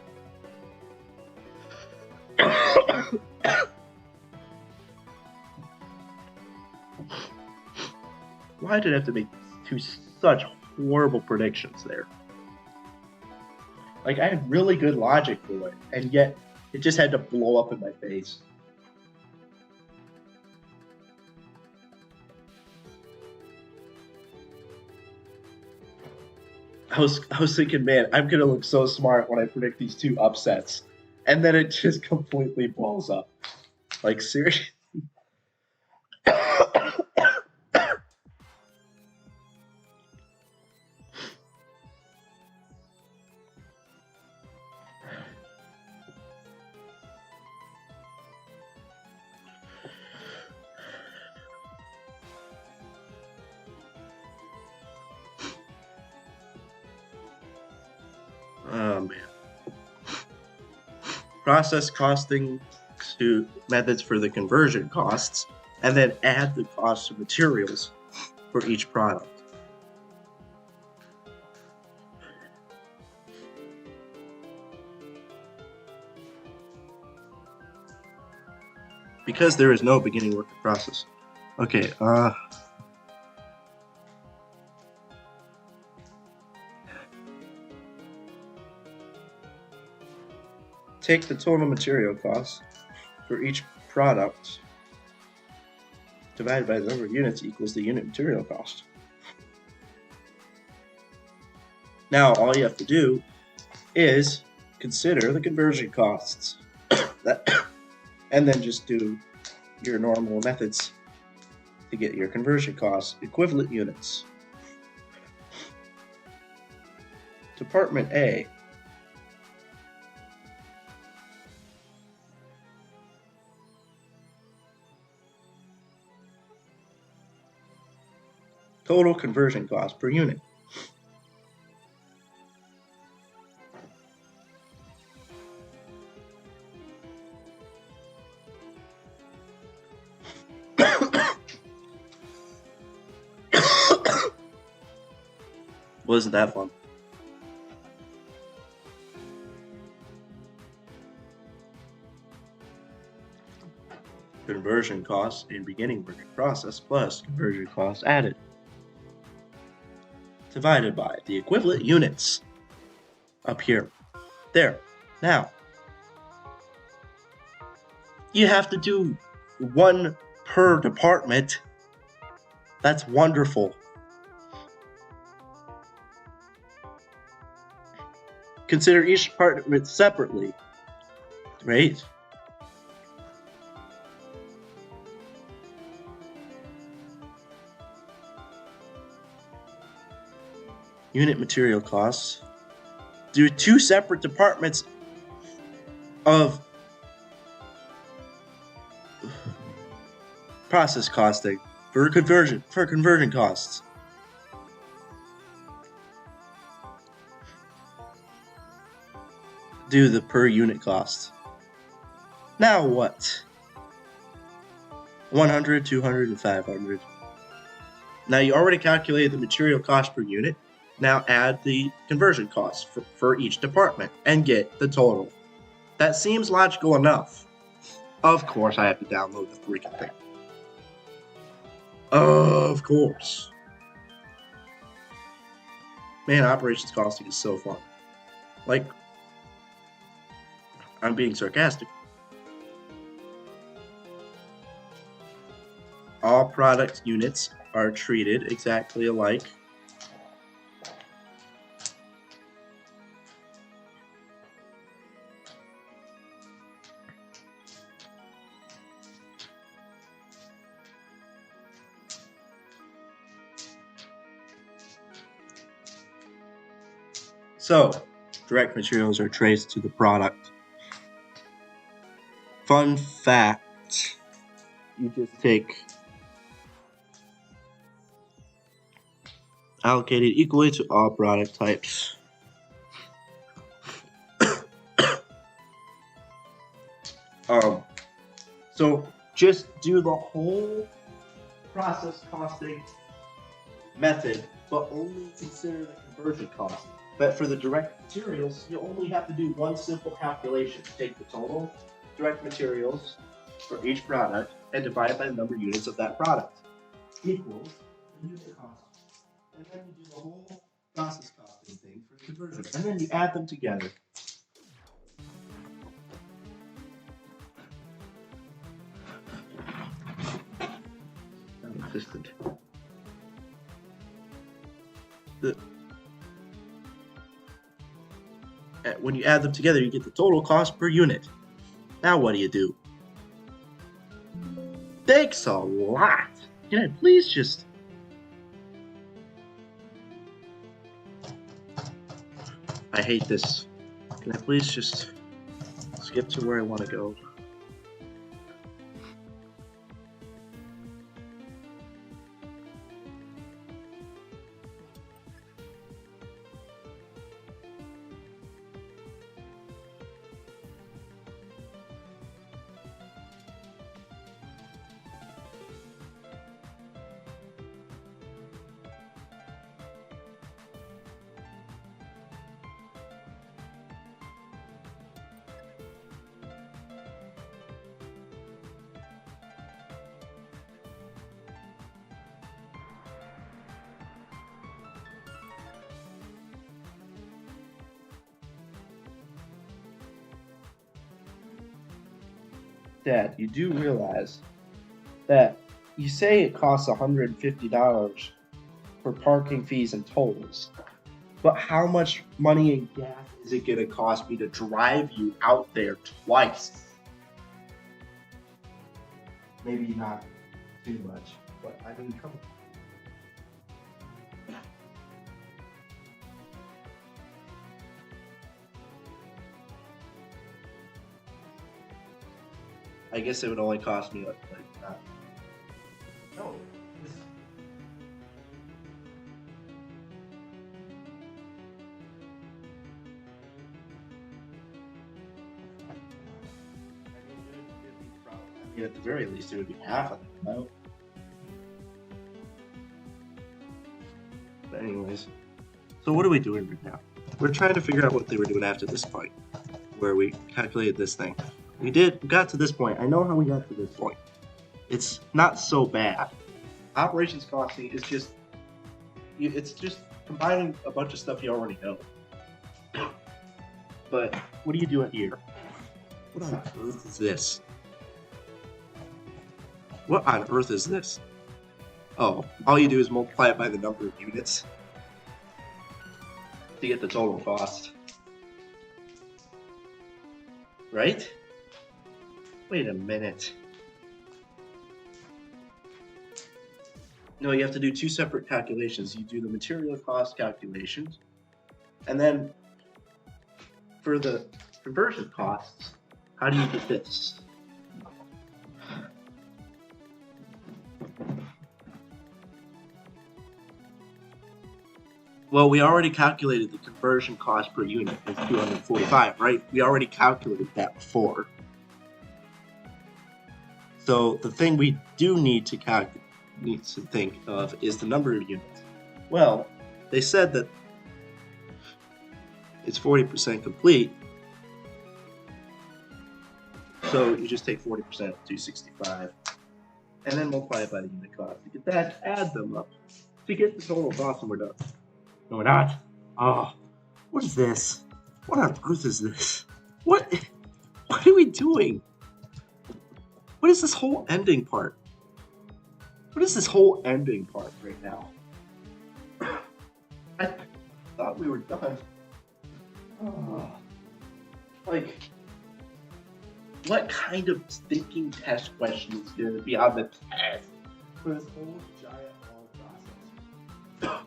Why did I have to make two such horrible predictions there? Like, I had really good logic for it, and yet it just had to blow up in my face. I was thinking, man, I'm going to look so smart when I predict these two upsets. And then it just completely blows up. Like, seriously? Oh, man. Process costing to methods for the conversion costs, and then add the cost of materials for each product. Because there is no beginning work process. Okay, take the total material cost for each product divided by the number of units equals the unit material cost. Now all you have to do is consider the conversion costs and then just do your normal methods to get your conversion costs, equivalent units. Department A. Total conversion cost per unit. Wasn't that fun? Conversion costs in beginning work process plus conversion costs added, divided by the equivalent units up here. There. Now, you have to do one per department. That's wonderful. consider each department separately, right? Unit material costs. Do 2 separate departments of process costing for conversion costs. Do the per unit cost. Now what? 100, 200, and 500. Now you already calculated the material cost per unit. Now add the conversion costs for each department and get the total. That seems logical enough. Of course, I have to download the freaking thing. Of course. Man, operations costing is so fun. Like, I'm being sarcastic. All product units are treated exactly alike. So, direct materials are traced to the product. Fun fact, you just take allocated equally to all product types. So just do the whole process costing method, but only consider the conversion cost. But for the direct materials, you only have to do one simple calculation. Take the total direct materials for each product and divide it by the number of units of that product. Equals the unit cost. And then you do the whole process costing thing for conversion. And then you add them together. Assistant. When you add them together, you get the total cost per unit. Now what do? Thanks a lot. Can I please just... I hate this. Can I please just skip to where I want to go? Dad, you do realize that you say it costs $150 for parking fees and tolls, but how much money in gas is it going to cost me to drive you out there twice? Maybe not too much, but I mean, come on. I guess it would only cost me like that. No. I mean, at the very least, it would be half of the amount. But anyways, so what are we doing right now? We're trying to figure out what they were doing after this point, where we calculated this thing. We got to this point. I know how we got to this point. It's not so bad. Operations costing is just, it's just combining a bunch of stuff you already know. But what are you doing here? What on earth is this? What on earth is this? Oh, all you do is multiply it by the number of units to get the total cost. right? Wait a minute. No, you have to do two separate calculations. You do the material cost calculations, and then for the conversion costs, how do you get this? Well, we already calculated the conversion cost per unit as 245, right? We already calculated that before. So the thing we do need to think of is the number of units. Well, they said that it's 40% complete. So you just take 40% of 265 and then multiply it by the unit cost. To get that, add them up to get the total cost, and we're done. No, we're not. Oh, what is this? What on earth is this? What are we doing? What is this whole ending part? What is this whole ending part right now? I thought we were done. Oh, like, what kind of thinking test question is going to be on the test For this whole giant long process.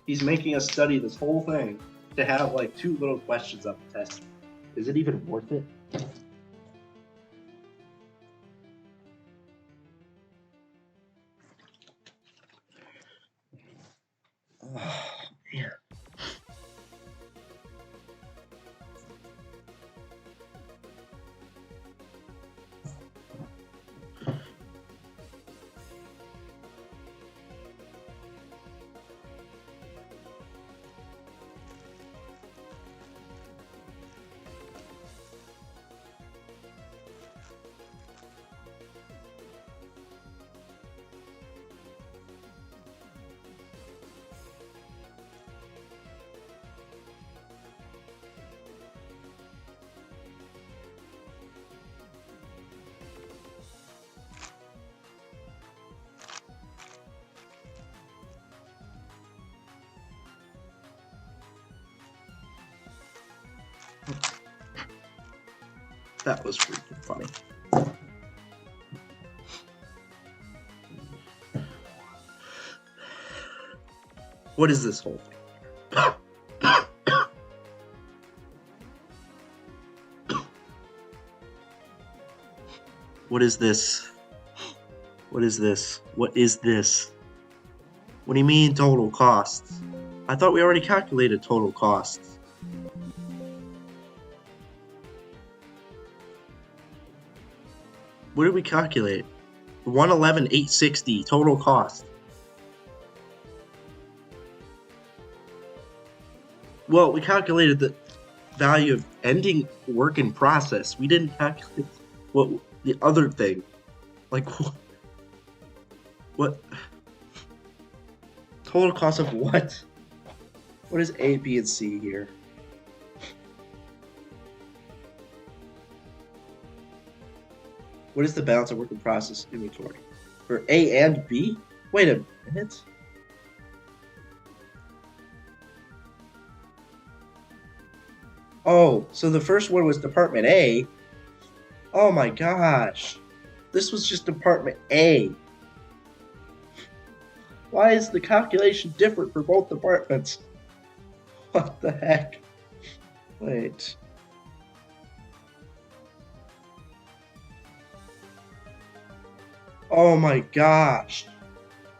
He's making us study this whole thing to have like 2 little questions on the test. Is it even worth it? Oh, man. That was freaking funny. What is this whole thing? What is this? What is this? What is this? What do you mean total costs? I thought we already calculated total costs. What did we calculate? 111,860 total cost. Well, we calculated the value of ending work in process. We didn't calculate what the other thing. Like what? Total cost of what? What is A, B, and C here? What is the balance of work in process inventory? For A and B? Wait a minute. Oh, so the first one was Department A. Oh my gosh. This was just Department A. Why is the calculation different for both departments? What the heck? Wait. Oh my gosh.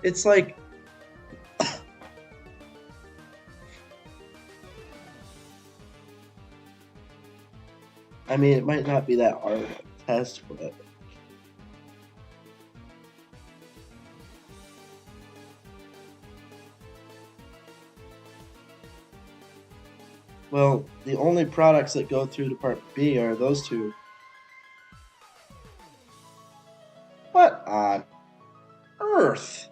It's like... I mean, it might not be that hard of a test, but... Well, the only products that go through Department B are those two. What on earth?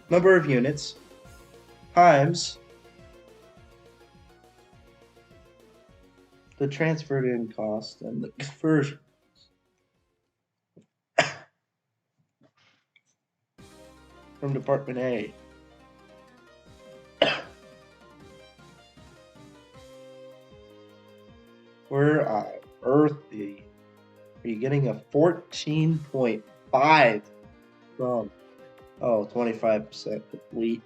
number of units times the transferred in cost and the conversion. From Department A. Where on earth are you getting a 14.5 from? Oh, 25% complete.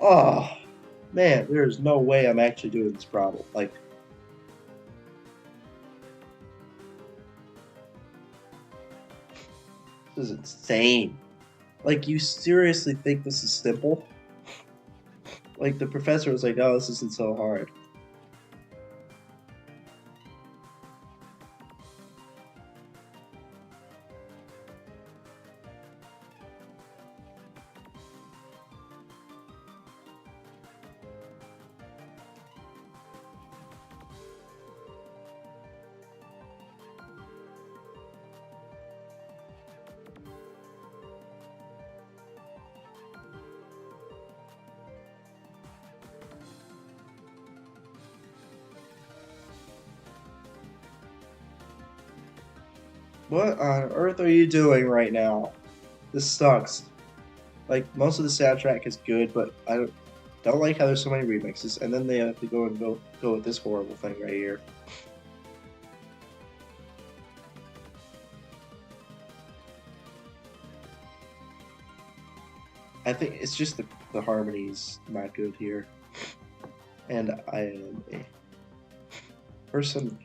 Oh, man, there's no way I'm actually doing this problem. Like, this is insane. Like, you seriously think this is simple? Like, the professor was like, oh, this isn't so hard. What on earth are you doing right now? This sucks. Like, most of the soundtrack is good, but I don't like how there's so many remixes, and then they have to go with this horrible thing right here. I think it's just the harmony's not good here. And I am a person.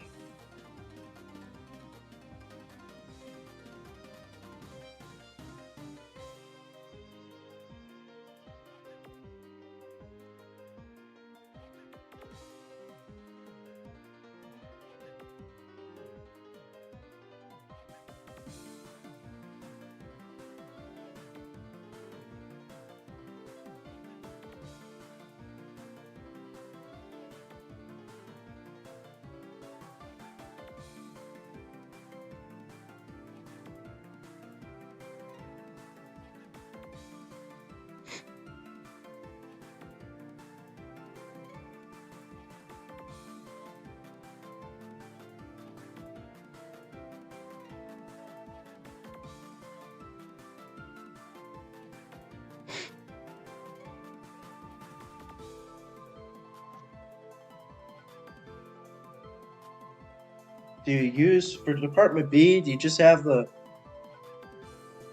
Do you use for Department B? Do you just have the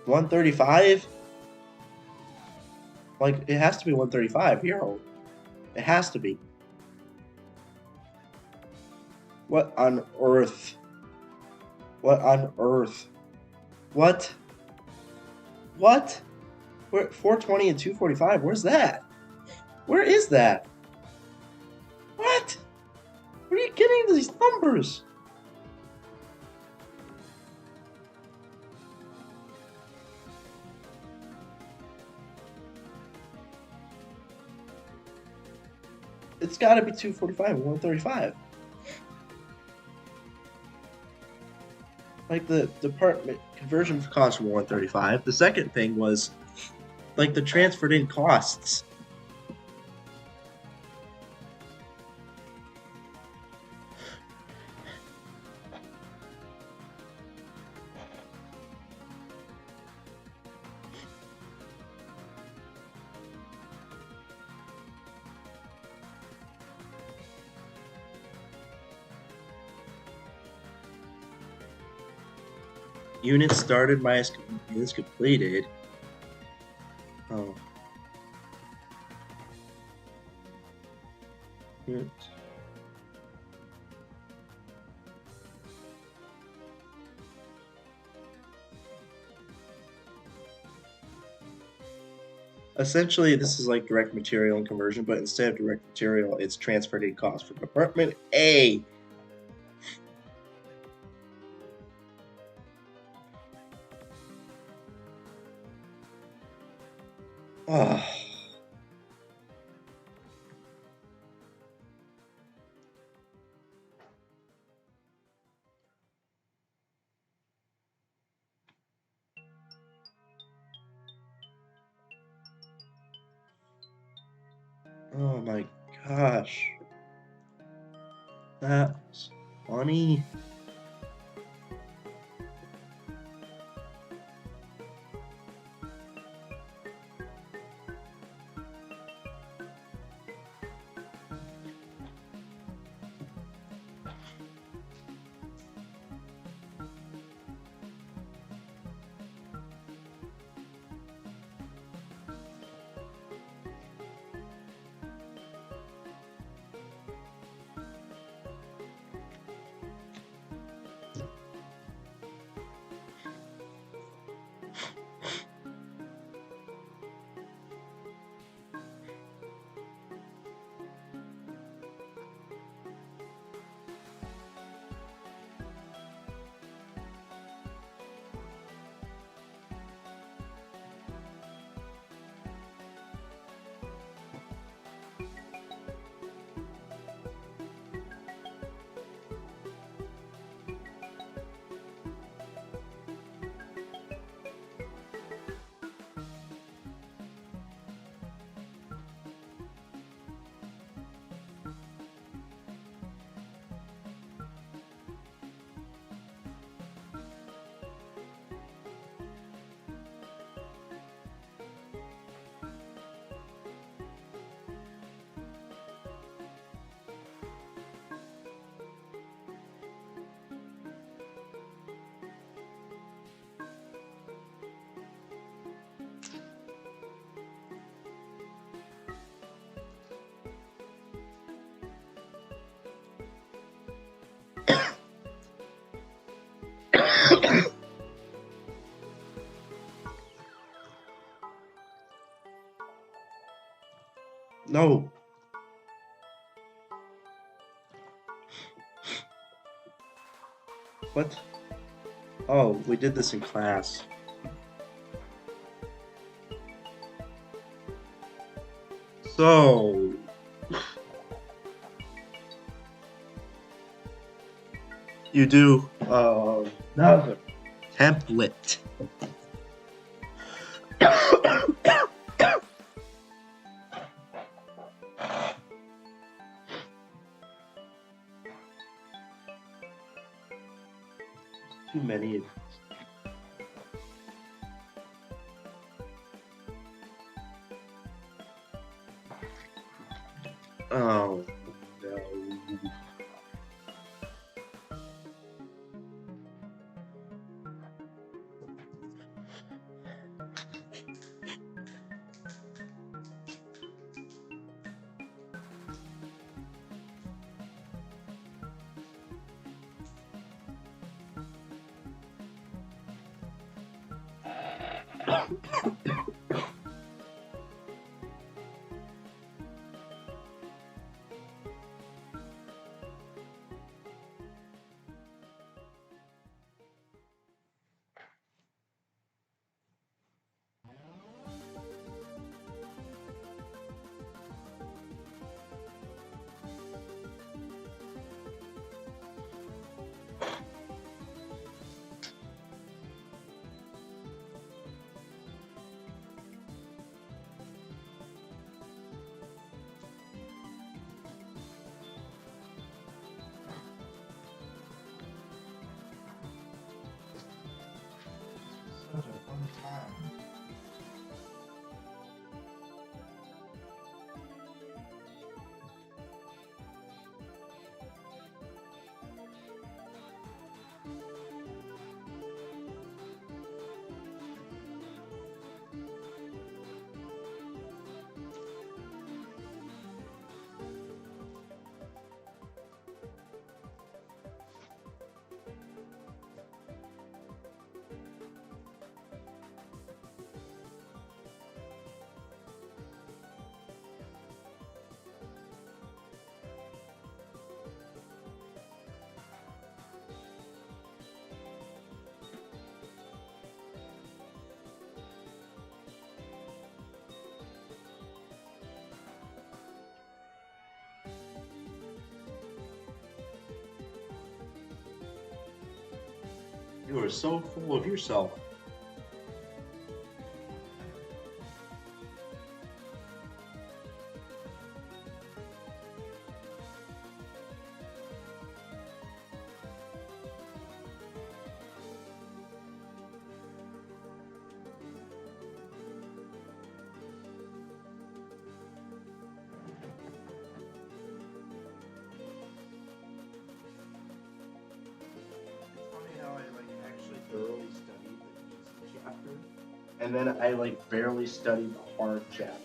135? Like, it has to be 135 here. It has to be. What on earth? What on earth? What? What? Where 420 and 245? Where's that? Where is that? What? Where are you getting these numbers? It's got to be 245 and 135. Like, the department conversion costs were 135. The second thing was, like, the transferred in costs. Units started minus units completed. Oh. Units. Essentially, this is like direct material and conversion, but instead of direct material, it's transferred in cost for Department A. Oh. Oh my gosh. That was funny. No. What? Oh, we did this in class. So, you do another template. Too many. Oh no. Such a fun time. You are so full of yourself. And then I like barely studied the hard chapter.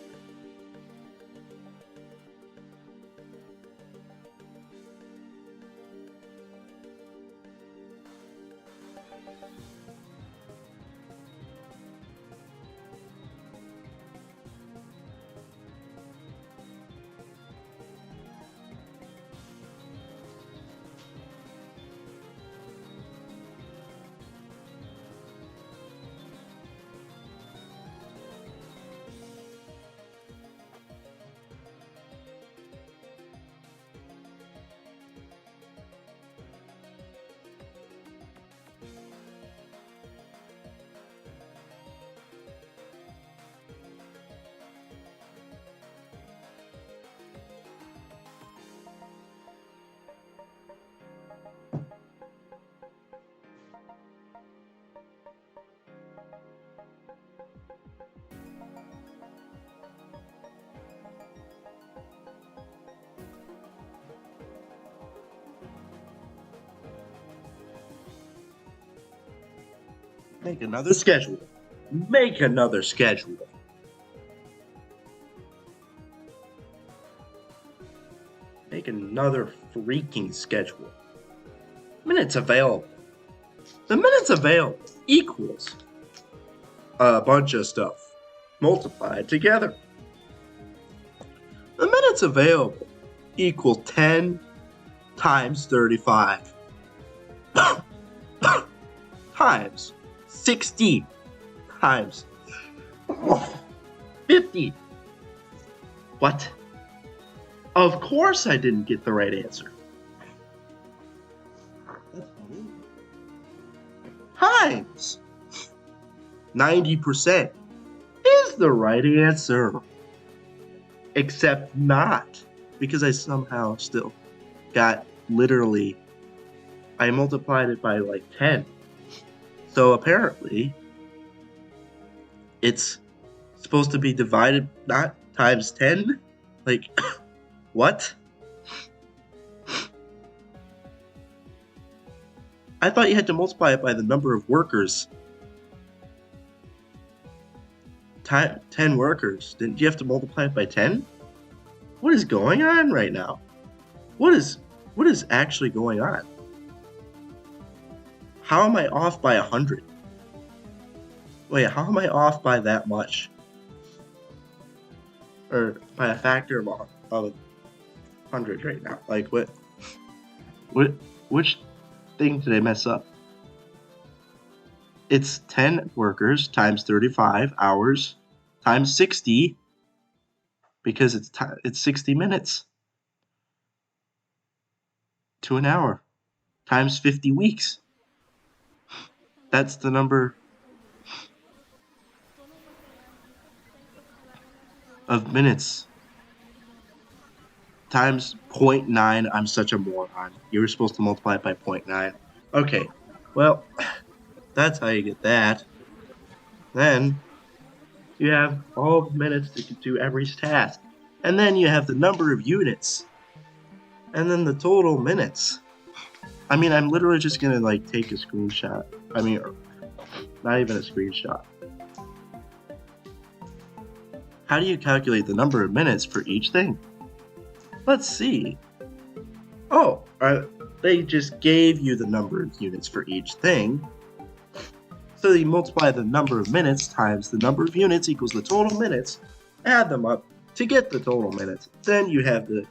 Make another schedule. Make another schedule. Make another freaking schedule. Minutes available. The minutes available equals a bunch of stuff multiplied together. The minutes available equal 10 times 35 times 60 times 50. What? Of course I didn't get the right answer. That's funny. Times 90% is the right answer. Except not, because I somehow still got literally, I multiplied it by like 10. So apparently, it's supposed to be divided, not times 10? Like, what? I thought you had to multiply it by the number of workers. 10 workers. Didn't you have to multiply it by 10? What is going on right now? What is actually going on? How am I off by 100? Wait, how am I off by that much? Or by a factor of 100 right now? Like which thing did I mess up? It's 10 workers times 35 hours times 60 because it's 60 minutes to an hour times 50 weeks. That's the number of minutes times 0.9. I'm such a moron. You were supposed to multiply it by 0.9. Okay, well, that's how you get that. Then you have all the minutes to do every task. And then you have the number of units. And then the total minutes. I mean, I'm literally just gonna like take a screenshot. I mean, not even a screenshot. How do you calculate the number of minutes for each thing? Let's see. Oh, they just gave you the number of units for each thing. So you multiply the number of minutes times the number of units equals the total minutes. Add them up to get the total minutes. Then you have the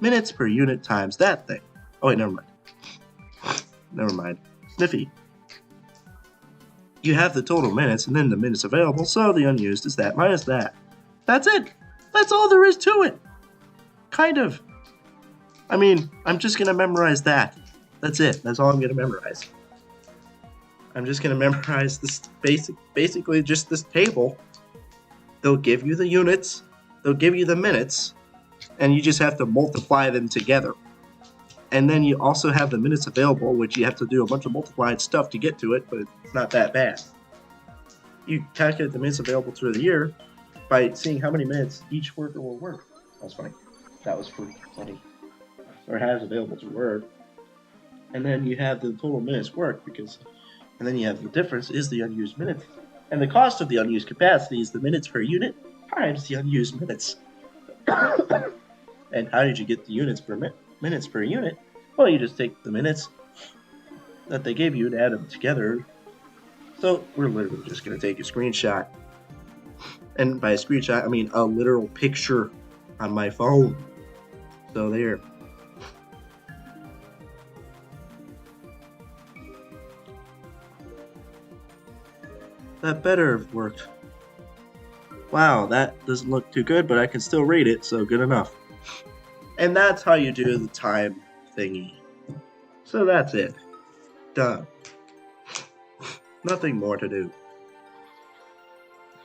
minutes per unit times that thing. Oh wait, never mind. Never mind. Sniffy. You have the total minutes and then the minutes available, so the unused is that minus that. That's it. That's all there is to it. Kind of. I mean, I'm just going to memorize that. That's it. That's all I'm going to memorize. I'm just going to memorize this basically just this table. They'll give you the units, they'll give you the minutes, and you just have to multiply them together. And then you also have the minutes available, which you have to do a bunch of multiplied stuff to get to it, but it's not that bad. You calculate the minutes available through the year by seeing how many minutes each worker will work. That was funny. That was funny. Or has available to work. And then you have the total minutes worked and then you have the difference is the unused minutes. And the cost of the unused capacity is the minutes per unit times the unused minutes. And how did you get the minutes per unit? Well, you just take the minutes that they gave you and add them together. So we're literally just going to take a screenshot. And by a screenshot, I mean a literal picture on my phone. So there. That better have worked. Wow, that doesn't look too good, but I can still rate it, so good enough. And that's how you do the time thingy. So that's it. Done. Nothing more to do.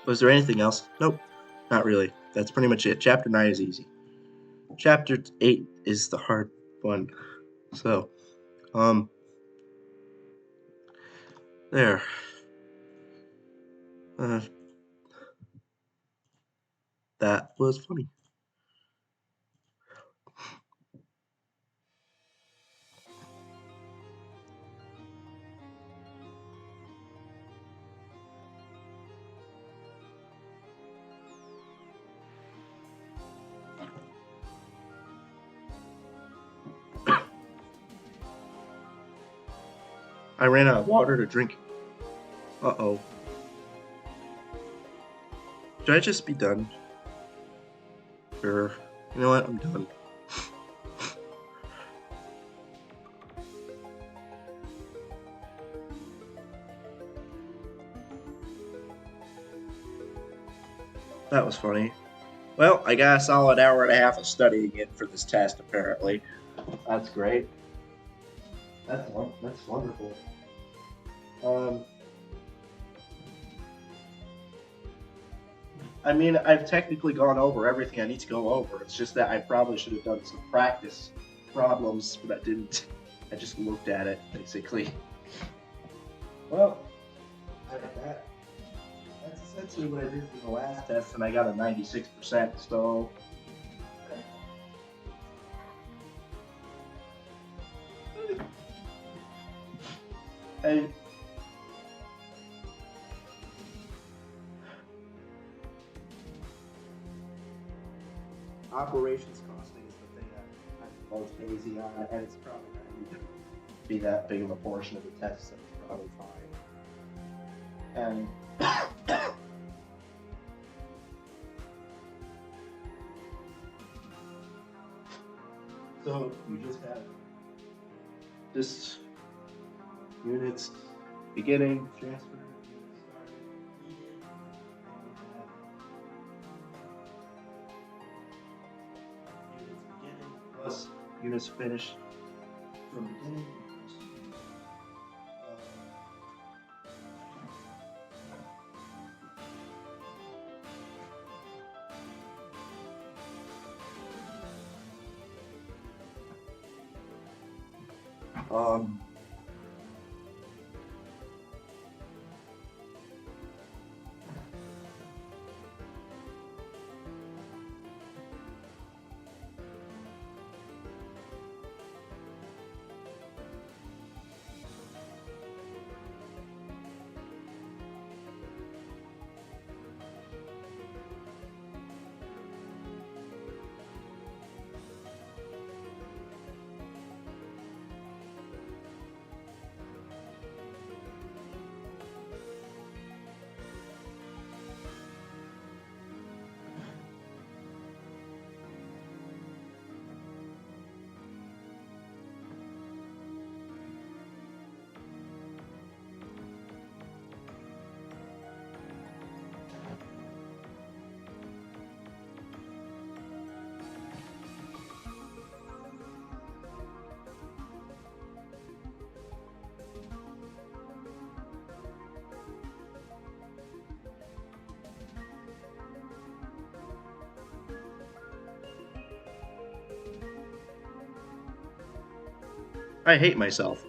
Was there anything else? Nope, not really. That's pretty much it. Chapter 9 is easy. Chapter 8 is the hard one. So, there. That was funny. I ran out of water to drink. Uh-oh. Should I just be done? Sure. You know what? I'm done. That was funny. Well, I got a solid hour and a half of studying in for this test, apparently. That's great. That's wonderful. I mean, I've technically gone over everything I need to go over. It's just that I probably should have done some practice problems, but I didn't. I just looked at it, basically. Well, that's essentially what I did for the last test, and I got a 96%, so... Operations costing is the thing that I'm most hazy on, and it's probably not going to be that big of a portion of the test, so it's probably fine. And so you just have this units beginning, transfer, plus units finish from beginning. I hate myself.